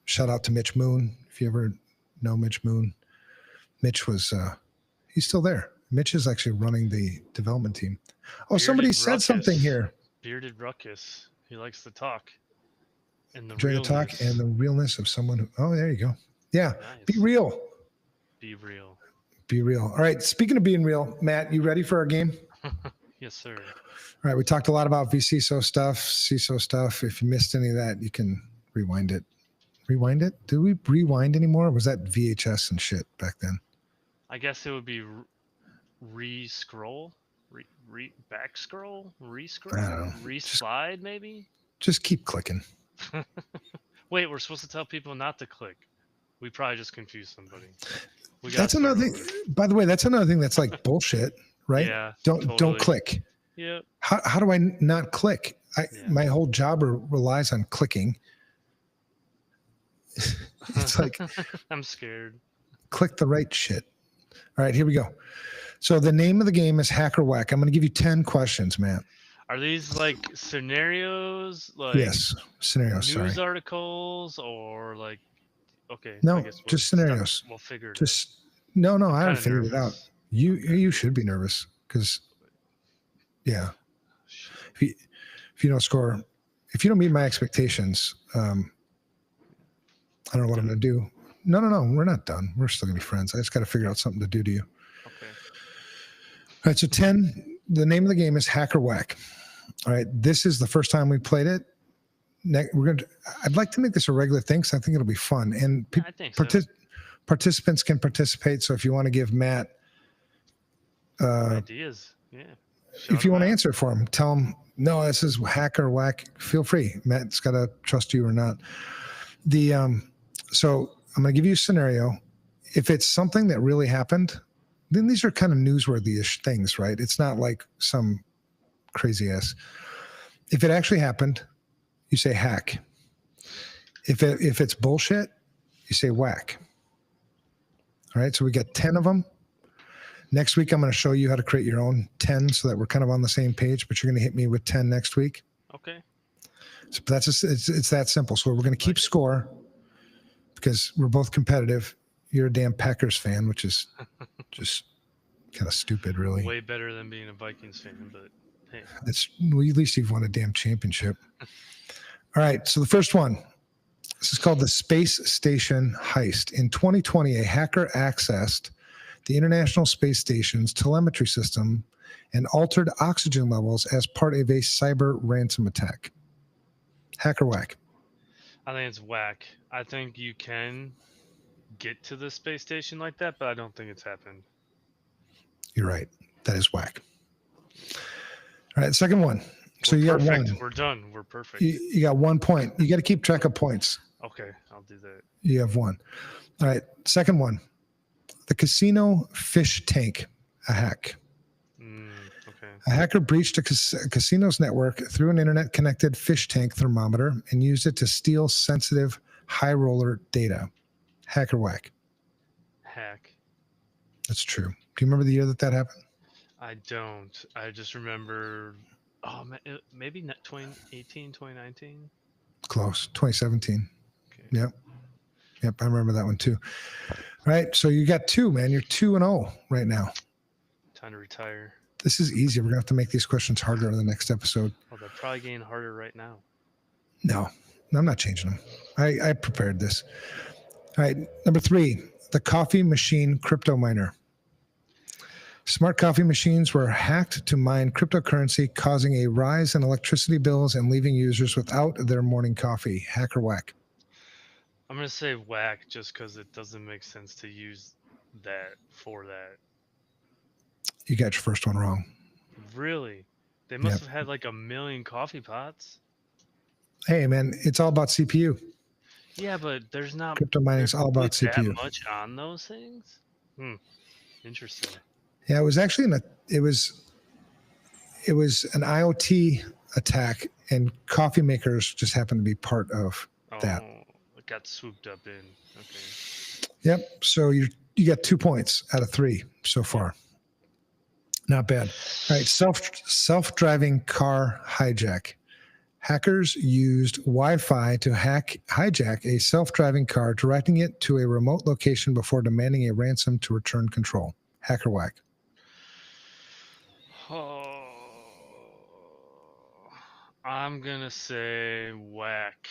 shout out to Mitch Moon. If you ever know Mitch Moon, Mitch was, he's still there. Mitch is actually running the development team. Oh, somebody said something here. Bearded Ruckus. He likes to talk. And the Enjoy the talk and the realness of someone who, oh, there you go. Yeah. Nice. Be real. Be real. Be real. All right. Speaking of being real, Matt, you ready for our game? Yes, sir. All right. We talked a lot about vCISO stuff, CISO stuff. If you missed any of that, you can rewind it. Rewind it? Do we rewind anymore? Or was that VHS and shit back then? I guess it would be re-scroll, back scroll, re-scroll, re-slide maybe? Just keep clicking. Wait, we're supposed to tell people not to click. We probably just confused somebody. That's another thing. By the way, that's another thing that's like bullshit, right? Yeah. Don't click. Yep. How do I not click? My whole job relies on clicking. It's like I'm scared. Click the right shit. All right, here we go. So the name of the game is Hack or Whack. I'm going to give you 10 questions, Matt. Are these like scenarios? Like yes, scenarios. News articles or like? Okay. No, just scenarios. We'll figure it out. No, I haven't figured it out. You should be nervous because, yeah. if you don't score, if you don't meet my expectations, I don't know what I'm going to do. No, we're not done. We're still going to be friends. I just got to figure out something to do to you. Okay. All right, so 10, the name of the game is Hack or Whack. All right, this is the first time we played it. I'd like to make this a regular thing, so I think it'll be fun. And I think so. Participants can participate. So if you want to give Matt ideas, if you want to answer for him, tell him, no, this is Hack or Whack. Feel free. Matt's got to trust you or not. So I'm going to give you a scenario. If it's something that really happened, then these are kind of newsworthy-ish things, right? It's not like some crazy ass. If it actually happened, you say hack. If it's bullshit, you say whack. All right, so we got 10 of them. Next week, I'm going to show you how to create your own 10 so that we're kind of on the same page, but you're going to hit me with 10 next week. Okay. So it's that simple. So we're going to keep score because we're both competitive. You're a damn Packers fan, which is just kind of stupid, really. Way better than being a Vikings fan, but hey. Well, at least you've won a damn championship. All right, so the first one. This is called the Space Station Heist. In 2020, a hacker accessed the International Space Station's telemetry system and altered oxygen levels as part of a cyber ransom attack. Hack or whack? I think it's whack. I think you can get to the space station like that, but I don't think it's happened. You're right. That is whack. All right, second one. So you got one. We're done. We're perfect. You got 1 point. You got to keep track of points. Okay, I'll do that. You have one. All right, second one. The casino fish tank, a hack. Okay. A hacker breached a casino's network through an internet-connected fish tank thermometer and used it to steal sensitive high roller data. Hack or whack? Hack. That's true. Do you remember the year that happened? I don't. I just remember, maybe 2018, 2019? Close. 2017. Okay. Yep, I remember that one too. All right, so you got 2, man. You're 2-0 right now. Time to retire. This is easy. We're going to have to make these questions harder in the next episode. Oh, they're probably getting harder right now. No, I'm not changing them. I prepared this. All right, number 3, the coffee machine crypto miner. Smart coffee machines were hacked to mine cryptocurrency, causing a rise in electricity bills and leaving users without their morning coffee. Hack or whack? I'm going to say whack just because it doesn't make sense to use that for that. You got your first one wrong. Really? They must have had like 1 million coffee pots. Hey, man, it's all about CPU. Yeah, but there's not... Crypto mining is all about CPU. That much on those things? Interesting. Yeah, it was actually it was an IoT attack, and coffee makers just happened to be part of that. It got swooped up in. Okay. Yep. So you got 2 points out of 3 so far. Not bad. All right. Self-driving car hijack. Hackers used Wi-Fi to hijack a self-driving car, directing it to a remote location before demanding a ransom to return control. Hack or whack? Oh, I'm going to say whack.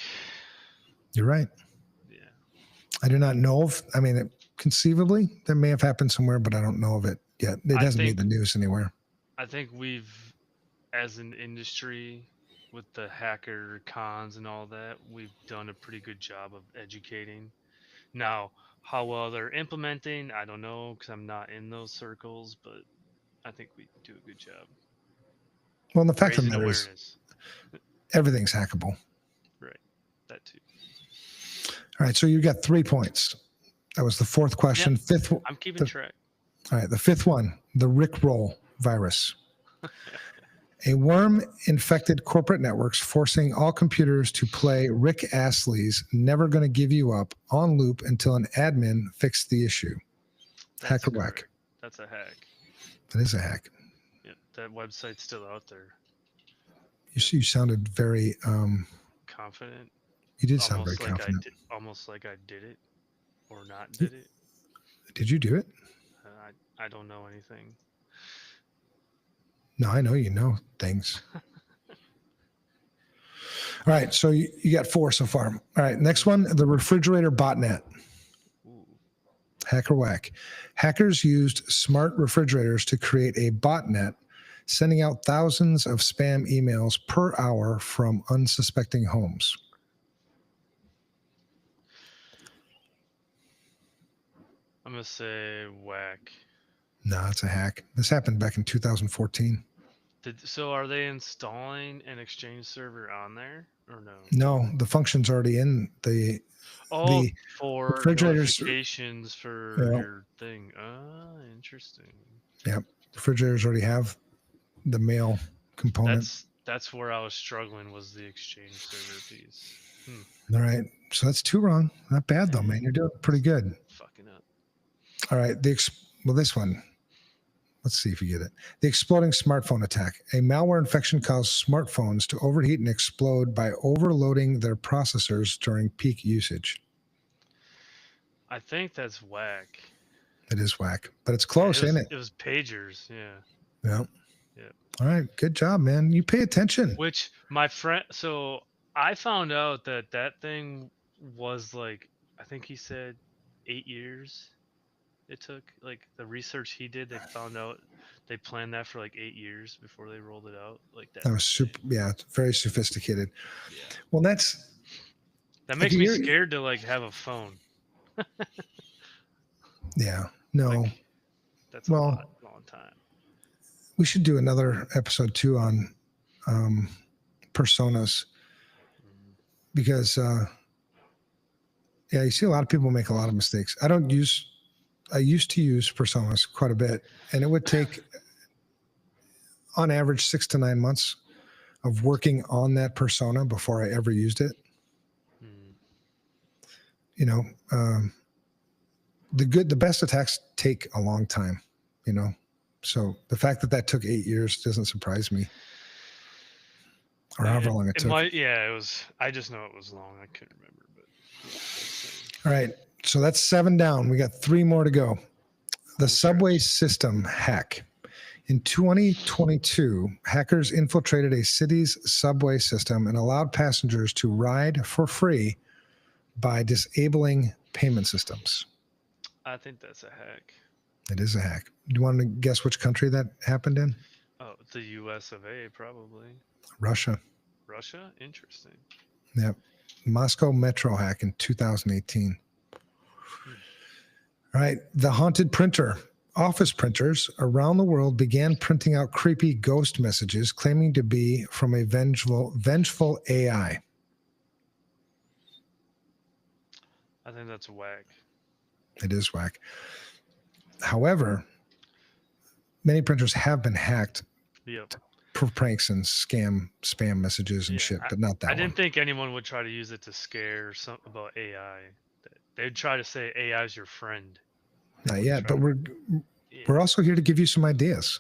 You're right. Yeah. I do not know of, conceivably that may have happened somewhere, but I don't know of it yet. It hasn't made the news anywhere. I think we've, as an industry, with the hacker cons and all that, we've done a pretty good job of educating. Now, how well they're implementing, I don't know, because I'm not in those circles, but I think we do a good job. Well, and the fact of the matter is, everything's hackable. Right. That too. All right. So you got 3 points. That was the 4th question. Yep. Fifth. I'm keeping track. All right. The 5th one, the Rickroll virus. A worm infected corporate networks, forcing all computers to play Rick Astley's Never Gonna Give You Up on loop until an admin fixed the issue. Hack or whack? That's a hack. That is a hack. Yeah, that website's still out there. You sounded very confident. You did sound very confident. Almost like I did it or not did it. Did you do it? I don't know anything. No, I know you know things. All right. So you got 4 so far. All right. Next one, the refrigerator botnet. Ooh. Hacker whack. Hackers used smart refrigerators to create a botnet, sending out thousands of spam emails per hour from unsuspecting homes. I'm gonna say whack. No, it's a hack. This happened back in 2014. So are they installing an Exchange server on there or no? No, the function's already in the Oh, for refrigerators. notifications for Yeah, your thing. Ah, interesting. yeah, refrigerators already have the mail component. That's where I was struggling, was the Exchange server piece. All right. So that's 2 wrong. Not bad though, man. You're doing pretty good. Fucking up. All right. This one. Let's see if you get it. The exploding smartphone attack. A malware infection caused smartphones to overheat and explode by overloading their processors during peak usage. I think that's whack. It is whack, but it's close, Yeah, ain't it? It was pagers, yeah. Yeah. Yeah. All right. Good job, man. You pay attention. Which my friend, so I found out that thing was like, I think he said 8 years. It took, like, the research he did, they found out they planned that for like 8 years before they rolled it out. Like that. That was super. Yeah. Very sophisticated. Yeah. Well, That makes me scared to like have a phone. Yeah. No. Like, that's a long time. We should do another episode too on personas, because you see a lot of people make a lot of mistakes. I used to use personas quite a bit, and it would take on average 6 to 9 months of working on that persona before I ever used it. You know, the best attacks take a long time, you know. So the fact that took 8 years doesn't surprise me, or however long it took. It was. I just know it was long. I couldn't remember, but all right. So that's 7 down. We got 3 more to go. The subway system hack. In 2022, hackers infiltrated a city's subway system and allowed passengers to ride for free by disabling payment systems. I think that's a hack. It is a hack. Do you want to guess which country that happened in? Oh, the US of A, probably. Russia. Russia? Interesting. Yep. Moscow Metro hack in 2018. All right. The haunted printer. Office printers around the world began printing out creepy ghost messages claiming to be from a vengeful AI. I think that's whack. It is whack. However, many printers have been hacked for pranks and spam messages and shit, but not that one. I didn't think anyone would try to use it to scare something about AI. They'd try to say AI is your friend. Not yet, but we're also here to give you some ideas.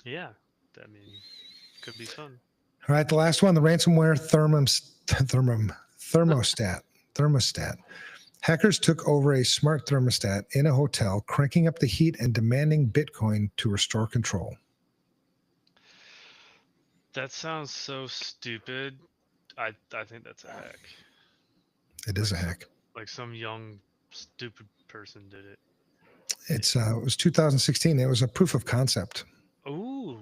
Yeah, I mean, could be fun. All right, the last one, the ransomware thermostat. Hackers took over a smart thermostat in a hotel, cranking up the heat and demanding Bitcoin to restore control. That sounds so stupid. I think that's a hack. It is a hack. Like some young stupid person did it. It was 2016. It was a proof of concept. Ooh,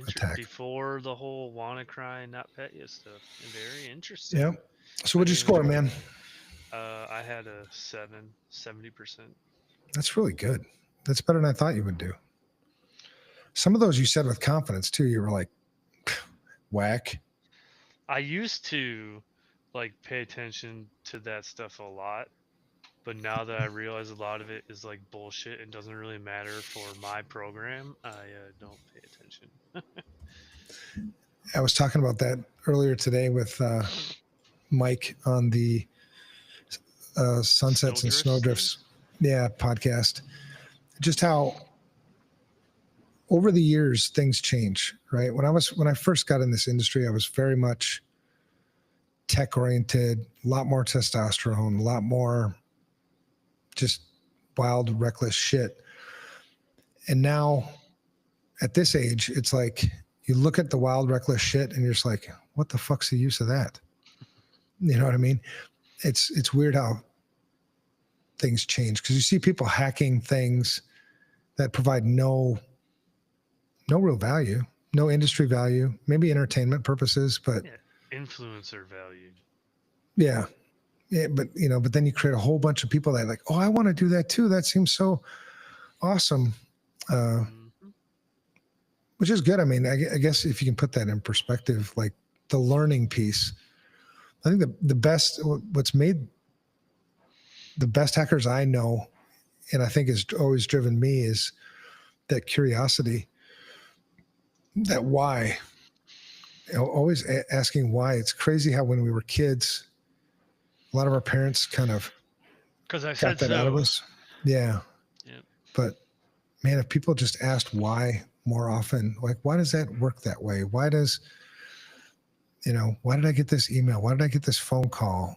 attack before the whole WannaCry not pet you stuff. Very interesting. Yeah. So what'd you score, man? I had a 70%. That's really good. That's better than I thought you would do. Some of those you said with confidence too. You were like, whack. I used to like pay attention to that stuff a lot, but now that I realize a lot of it is like bullshit and doesn't really matter for my program, I don't pay attention. I was talking about that earlier today with Mike on the Sunsets and Snowdrifts podcast. Just how over the years things change, right? When I first got in this industry, I was very much tech oriented, a lot more testosterone, a lot more just wild, reckless shit. And now at this age, it's like you look at the wild, reckless shit and you're just like, what the fuck's the use of that? You know what I mean? It's weird how things change because you see people hacking things that provide no real value, no industry value, maybe entertainment purposes, but Yeah, influencer value. yeah. Yeah, but but then you create a whole bunch of people that like, oh, I want to do that too. That seems so awesome, Hmm. which is good. I mean, I guess if you can put that in perspective, like the learning piece, I think what's made the best hackers I know, and I think has always driven me is that curiosity, that why. Always asking why. It's crazy how when we were kids, a lot of our parents kind of Because I got said that out of so. us. Yeah, Yep. but man, if people just asked why more often, like why does that work that way? Why does why did I get this email? Why did I get this phone call?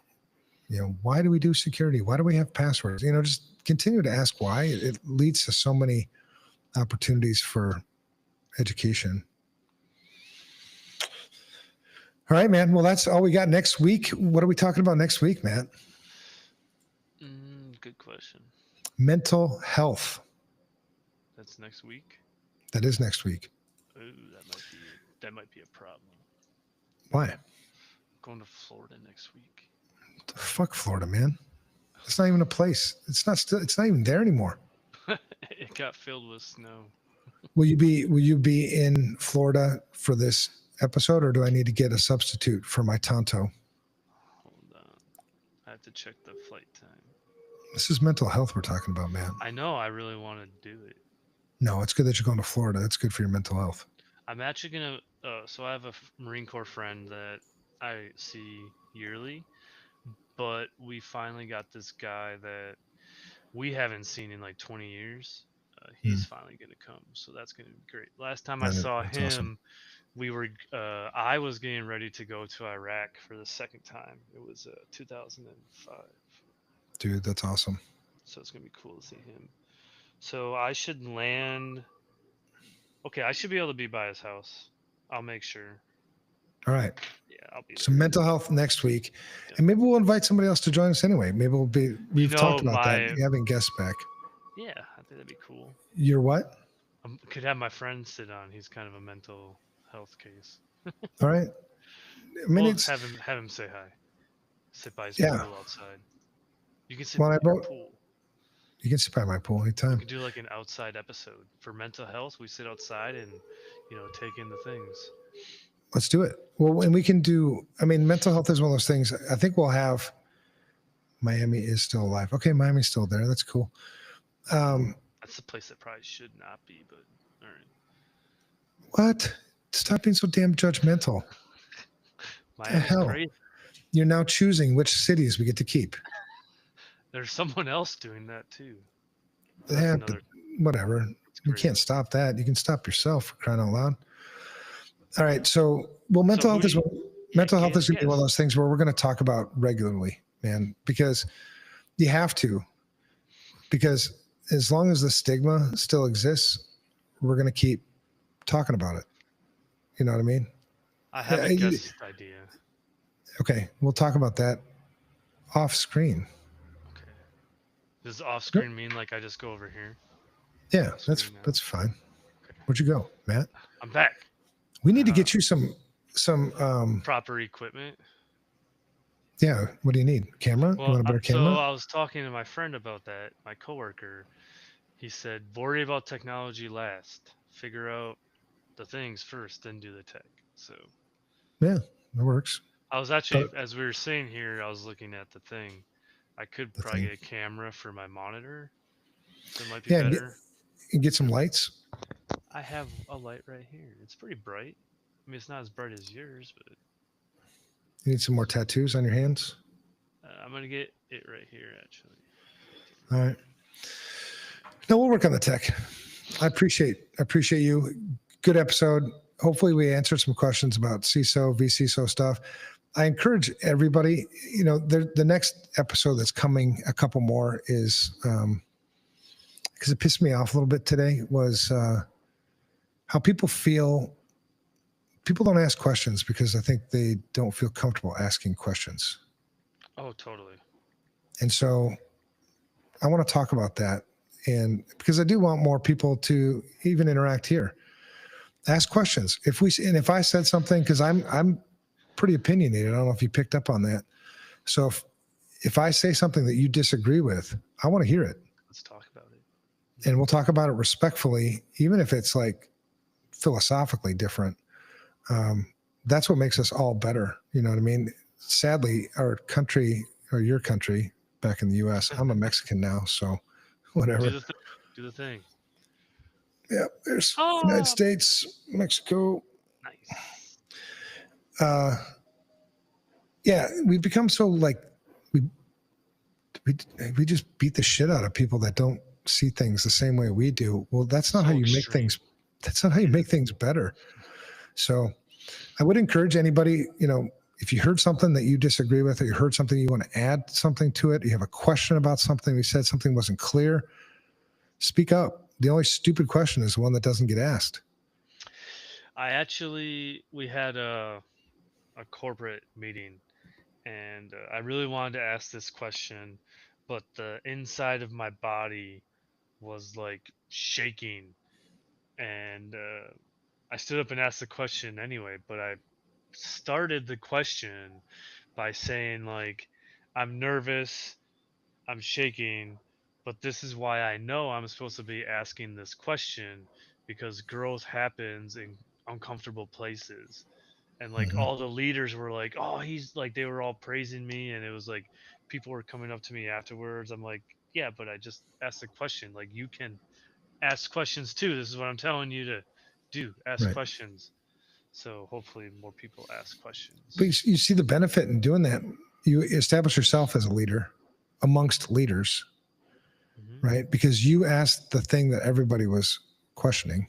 Why do we do security? Why do we have passwords? Just continue to ask why. It leads to so many opportunities for education. All right, man. Well, that's all we got next week. What are we talking about next week, Matt? Good question. Mental health. That's next week. That is next week. Ooh, that might be a problem. Why? Going to Florida next week. Fuck Florida, man. It's not even a place. It's not even there anymore. It got filled with snow. Will you be in Florida for this episode, or do I need to get a substitute for my Tonto? Hold on. I have to check the flight time. This is mental health we're talking about, man. I know. I really want to do it. No, it's good that you're going to Florida. That's good for your mental health. I'm actually gonna. So I have a Marine Corps friend that I see yearly, but we finally got this guy that we haven't seen in like 20 years. He's finally gonna come, so that's gonna be great. Last time I saw That's him, awesome. we were. I was getting ready to go to Iraq for the second time. It was 2005. Dude, that's awesome. So it's gonna be cool to see him. So I should land. Okay, I should be able to be by his house. I'll make sure. All right. Yeah, I'll be So there. mental health next week, Yep. and maybe we'll invite somebody else to join us anyway. Maybe we've talked about that, having guests back. Yeah, I think that'd be cool. You're what? Could have my friend sit on. He's kind of a mental health case. All right. I mean, We'll it's have him say hi. Sit by his yeah. pool outside. You can sit Well, by your pool. You can sit by my pool We anytime. could do like an outside episode for mental health. We sit outside and take in the things. Let's do it. Well, and we can do. I mean, mental health is one of those things. I think we'll have. Miami is still alive. Okay, Miami's still there. That's cool. That's the place that probably should not be, but all right. What? Stop being so damn judgmental. Miami's crazy. You're now choosing which cities we get to keep. There's someone else doing that too. Yeah, but whatever. You can't stop that. You can stop yourself, for crying out loud. All right. So, mental health is going to be one of those things where we're going to talk about regularly, man, because you have to. Because as long as the stigma still exists, we're going to keep talking about it. You know what I mean? I have a guest idea. Okay, we'll talk about that off screen. Okay. Does off screen mean like I just go over here? Yeah, that's fine. Okay. Where'd you go, Matt? I'm back. We need to get you some proper equipment. Yeah. What do you need? Camera? Well, you want a better camera? So I was talking to my friend about that, my coworker. He said, worry about technology last. Figure out the things first, then do the tech. So yeah, that works. I was actually, as we were saying here, I was looking at the thing. I could probably get a camera for my monitor. So it might be better. Get some lights. I have a light right here. It's pretty bright. I mean, it's not as bright as yours, but... You need some more tattoos on your hands? I'm going to get it right here, actually. All right. No, we'll work on the tech. I appreciate you. Good episode. Hopefully we answered some questions about CISO, vCISO stuff. I encourage everybody, the next episode that's coming, a couple more, is because it pissed me off a little bit today, was how people feel. People don't ask questions because I think they don't feel comfortable asking questions. Oh, totally. And so I want to talk about that. And because I do want more people to even interact here, ask questions. If I said something, because I'm pretty opinionated. I don't know if you picked up on that. So if I say something that you disagree with, I want to hear it. Let's talk about it. And we'll talk about it respectfully, even if it's like philosophically different. That's what makes us all better. You know what I mean? Sadly, our country, or your country back in the US, I'm a Mexican now, so whatever. Do the thing. Yeah, there's United States, Mexico. Nice. Yeah, we've become so like we just beat the shit out of people that don't see things the same way we do. Well, that's not how you make things. That's not how you make things better. So I would encourage anybody, if you heard something that you disagree with, or you heard something you want to add something to it, you have a question about something, we said something wasn't clear, speak up. The only stupid question is the one that doesn't get asked. We had a corporate meeting, and I really wanted to ask this question, but the inside of my body was like shaking, and I stood up and asked the question anyway, but I started the question by saying like, I'm nervous, I'm shaking, but this is why I know I'm supposed to be asking this question, because growth happens in uncomfortable places. And like Mm-hmm. all the leaders were like, oh, he's like, they were all praising me, and it was like people were coming up to me afterwards. I'm like, yeah, but I just asked a question. Like, you can ask questions too. This is what I'm telling you to do. Ask Right. questions. So hopefully more people ask questions. But you see the benefit in doing that. You establish yourself as a leader amongst leaders, right? Because you asked the thing that everybody was questioning.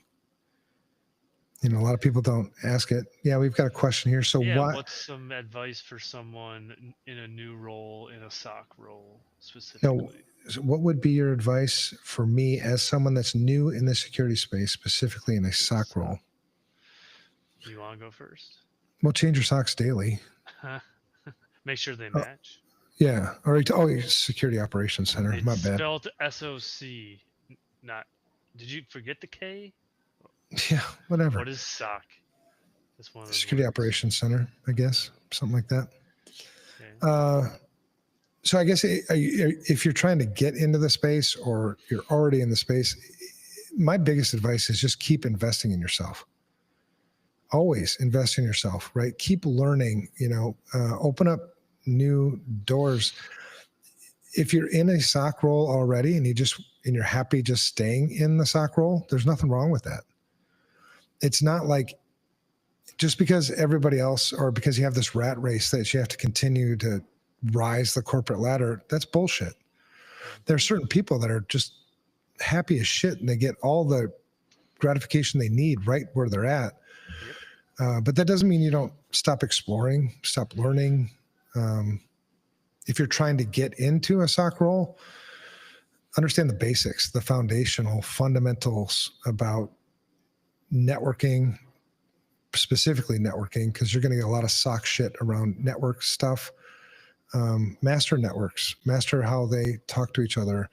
A lot of people don't ask it. Yeah, we've got a question here. So Yeah, what? what's some advice for someone in a new role, in a SOC role No, specifically? what would be your advice for me as someone that's new in the security space, specifically in a SOC role? You want to go first? Well, change your socks daily. Make sure they match. Yeah. Or Security Operations Center. It's My bad. spelled SOC, not. Did you forget the K? Yeah, whatever. What is SOC? That's one of those Security words. Operations Center, I guess, something like that. Okay. So I guess if you're trying to get into the space or you're already in the space, my biggest advice is just keep investing in yourself. Always invest in yourself, right? Keep learning, open up new doors. If you're in a SOC role already and you're happy just staying in the SOC role, there's nothing wrong with that. It's not like just because everybody else, or because you have this rat race that you have to continue to rise the corporate ladder, that's bullshit. There are certain people that are just happy as shit and they get all the gratification they need right where they're at. Yep. But that doesn't mean you don't stop exploring, stop learning. If you're trying to get into a SOC role, understand the basics, the foundational fundamentals about networking, specifically networking, because you're going to get a lot of SOC shit around network stuff. Master networks, master how they talk to each other,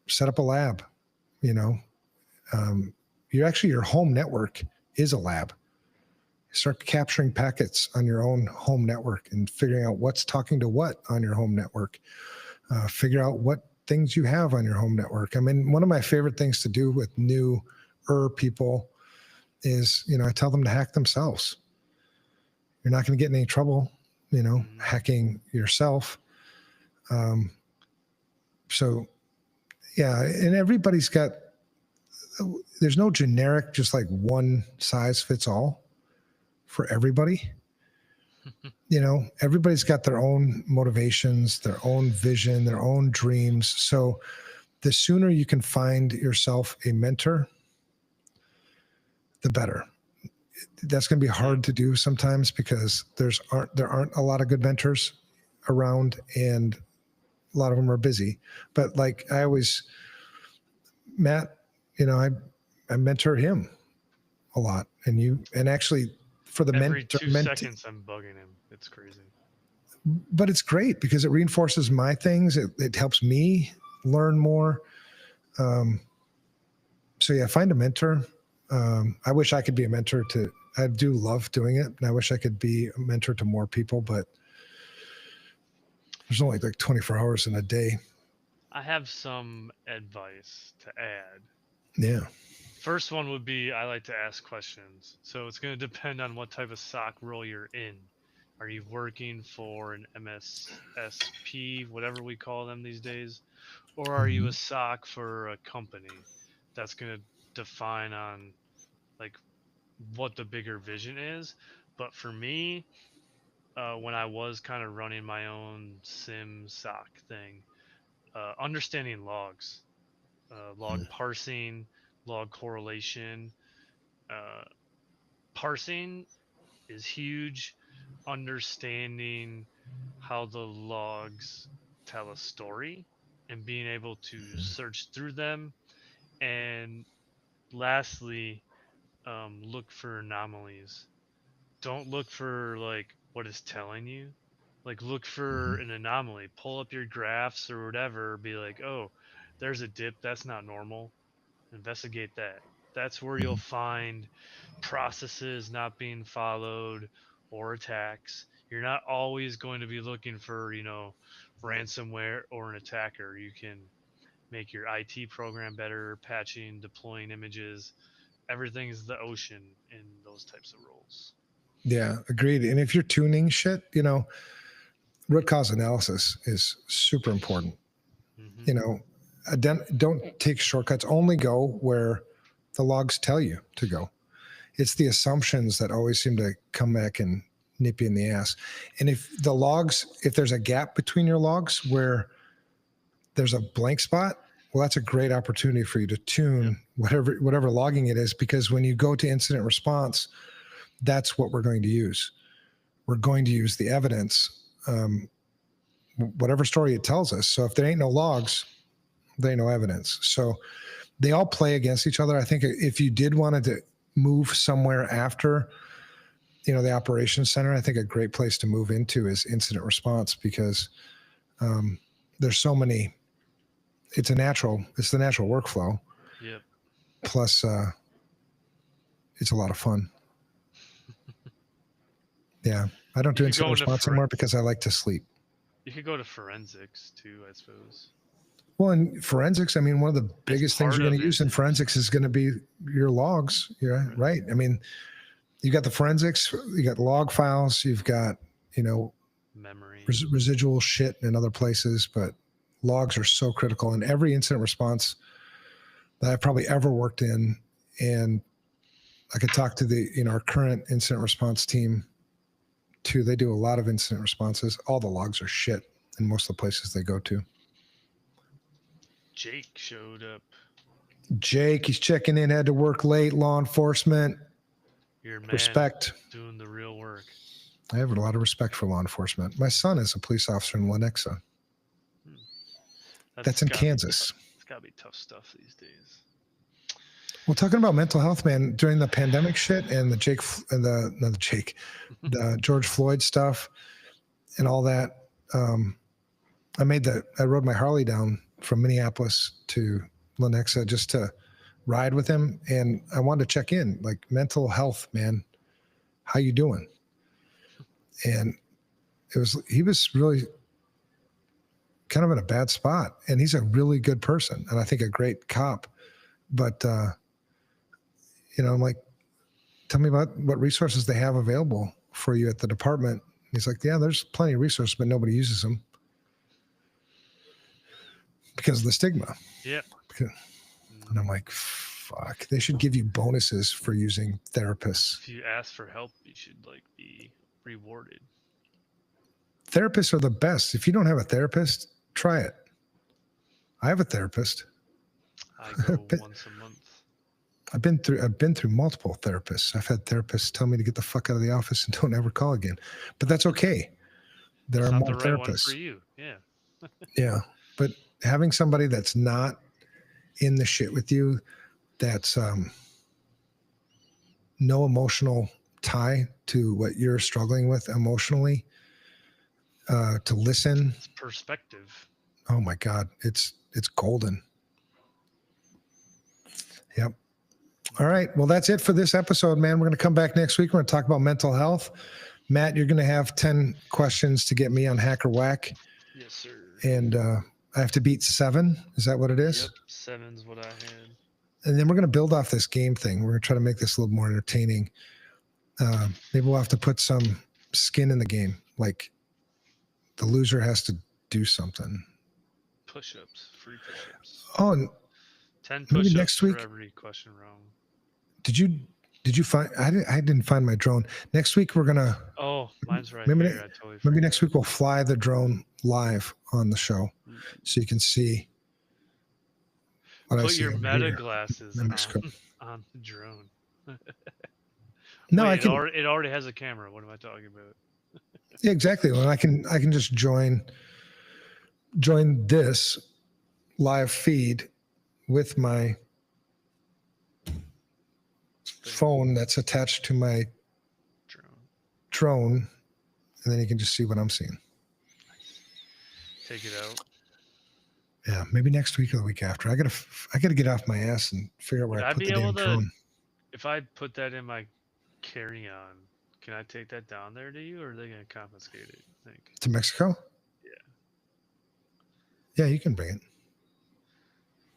set up a lab, your home network is a lab. Start capturing packets on your own home network and figuring out what's talking to what on your home network. Figure out what things you have on your home network. I mean, one of my favorite things to do with newer people is, I tell them to hack themselves. You're not going to get in any trouble, hacking yourself. So yeah, and there's no generic, just like one size fits all for everybody. Everybody's got their own motivations, their own vision, their own dreams. So the sooner you can find yourself a mentor, the better. That's going to be hard to do sometimes because there aren't a lot of good mentors around, and a lot of them are busy. But like Matt, I mentor him a lot, and actually for the every 2 seconds I'm bugging him. It's crazy. but it's great because it reinforces my things. It helps me learn more. So yeah, find a mentor. I wish I could be a mentor I do love doing it, and I wish I could be a mentor to more people, but there's only like 24 hours in a day. I have some advice to add. Yeah. First one would be I like to ask questions. So it's going to depend on what type of SOC role you're in. Are you working for an MSSP, whatever we call them these days? Or are you a SOC for a company? That's going to define on like what the bigger vision is. But for me, when I was kind of running my own sim SOC thing, understanding logs, log parsing, log correlation, uh, parsing is huge. Understanding how the logs tell a story and being able to search through them. And lastly, look for anomalies. Don't look for like what it's telling you. Like look for an anomaly. Pull up your graphs or whatever. Be like, oh, there's a dip. That's not normal. Investigate that. That's where you'll find processes not being followed or attacks. You're not always going to be looking for, ransomware or an attacker. You can make your IT program better, patching, deploying images. Everything's the ocean in those types of roles. Yeah, agreed. And if you're tuning shit, root cause analysis is super important. Don't take shortcuts. Only go where the logs tell you to go. It's the assumptions that always seem to come back and nip you in the ass. And if there's a gap between your logs where there's a blank spot, well, that's a great opportunity for you to tune whatever logging it is, because when you go to incident response, that's what we're going to use. We're going to use the evidence, whatever story it tells us. So if there ain't no logs, there ain't no evidence. So they all play against each other. I think if you did want to move somewhere after, the operations center, I think a great place to move into is incident response, because there's so many. It's the natural workflow. Yep. Plus, it's a lot of fun. Yeah, I don't do incident response anymore because I like to sleep. You could go to forensics too, I suppose. Well, in forensics, I mean, one of the biggest things you're going to use in forensics is going to be your logs. Yeah, right. I mean, you got the forensics, you got log files, you've got, memory, residual shit in other places, but logs are so critical in every incident response that I've probably ever worked in. And I could talk to our current incident response team too. They do a lot of incident responses. All the logs are shit in most of the places they go to. Jake showed up. Jake, he's checking in, had to work late, law enforcement. Your man, respect. Doing the real work. I have a lot of respect for law enforcement. My son is a police officer in Lenexa. That's in Kansas. It's got to be tough stuff these days. Well, talking about mental health, man, during the pandemic shit and the George Floyd stuff and all that, I rode my Harley down from Minneapolis to Lenexa just to ride with him. And I wanted to check in, like, mental health, man, how you doing? And he was really kind of in a bad spot, and he's a really good person. And I think a great cop, but, I'm like, tell me about what resources they have available for you at the department. He's like, yeah, there's plenty of resources, but nobody uses them because of the stigma. Yeah. And I'm like, fuck, they should give you bonuses for using therapists. If you ask for help, you should be rewarded. Therapists are the best. If you don't have a therapist, try it. I have a therapist. I go once a month. I've been through multiple therapists. I've had therapists tell me to get the fuck out of the office and don't ever call again. But that's okay. There are more therapists. One for you. Yeah. Yeah. But having somebody that's not in the shit with you, that's no emotional tie to what you're struggling with emotionally, to listen. It's perspective. Oh my God, it's golden. Yep. All right. Well, that's it for this episode, man. We're going to come back next week. We're going to talk about mental health. Matt, you're going to have 10 questions to get me on Hacker Whack. Yes, sir. And I have to beat 7. Is that what it is? Yep. 7's what I had. And then we're going to build off this game thing. We're going to try to make this a little more entertaining. Maybe we'll have to put some skin in the game. Like the loser has to do something. Push-ups. Free push-ups. Oh, and 10 maybe push-ups next week. for every question wrong. Did you find? I didn't find my drone. Next week we're gonna. Oh, mine's right maybe here. I totally maybe forgot. next week we'll fly the drone live on the show, so you can see what I Put see. your over meta here. glasses Let me scroll. on the drone. No, Wait, I can. it already has a camera. What am I talking about? Yeah, exactly. Well, I can just join this live feed with my phone that's attached to my drone, and then you can just see what I'm seeing. Take it out. Yeah, maybe next week or the week after. I gotta get off my ass and figure out where Would I I put be the damn able to, drone. if I put that in my carry-on, can I take that down there to you, or are they going to confiscate it, you think? To Mexico? Yeah. Yeah, you can bring it.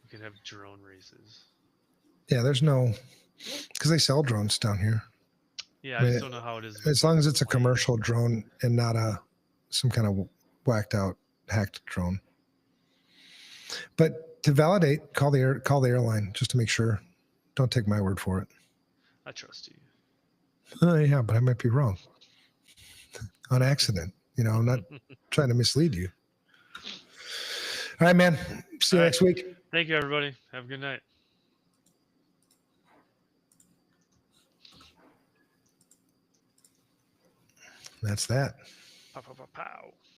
You can have drone races. Yeah, there's no, because they sell drones down here. Yeah, I just don't know how it is. As long as it's a commercial drone and not some kind of whacked out hacked drone. But to validate, call the airline just to make sure. Don't take my word for it. I trust you. Yeah, but I might be wrong. On accident. I'm not trying to mislead you. All right, man. See you next week. Thank you, everybody. Have a good night. That's that. Pow, pow, pow, pow.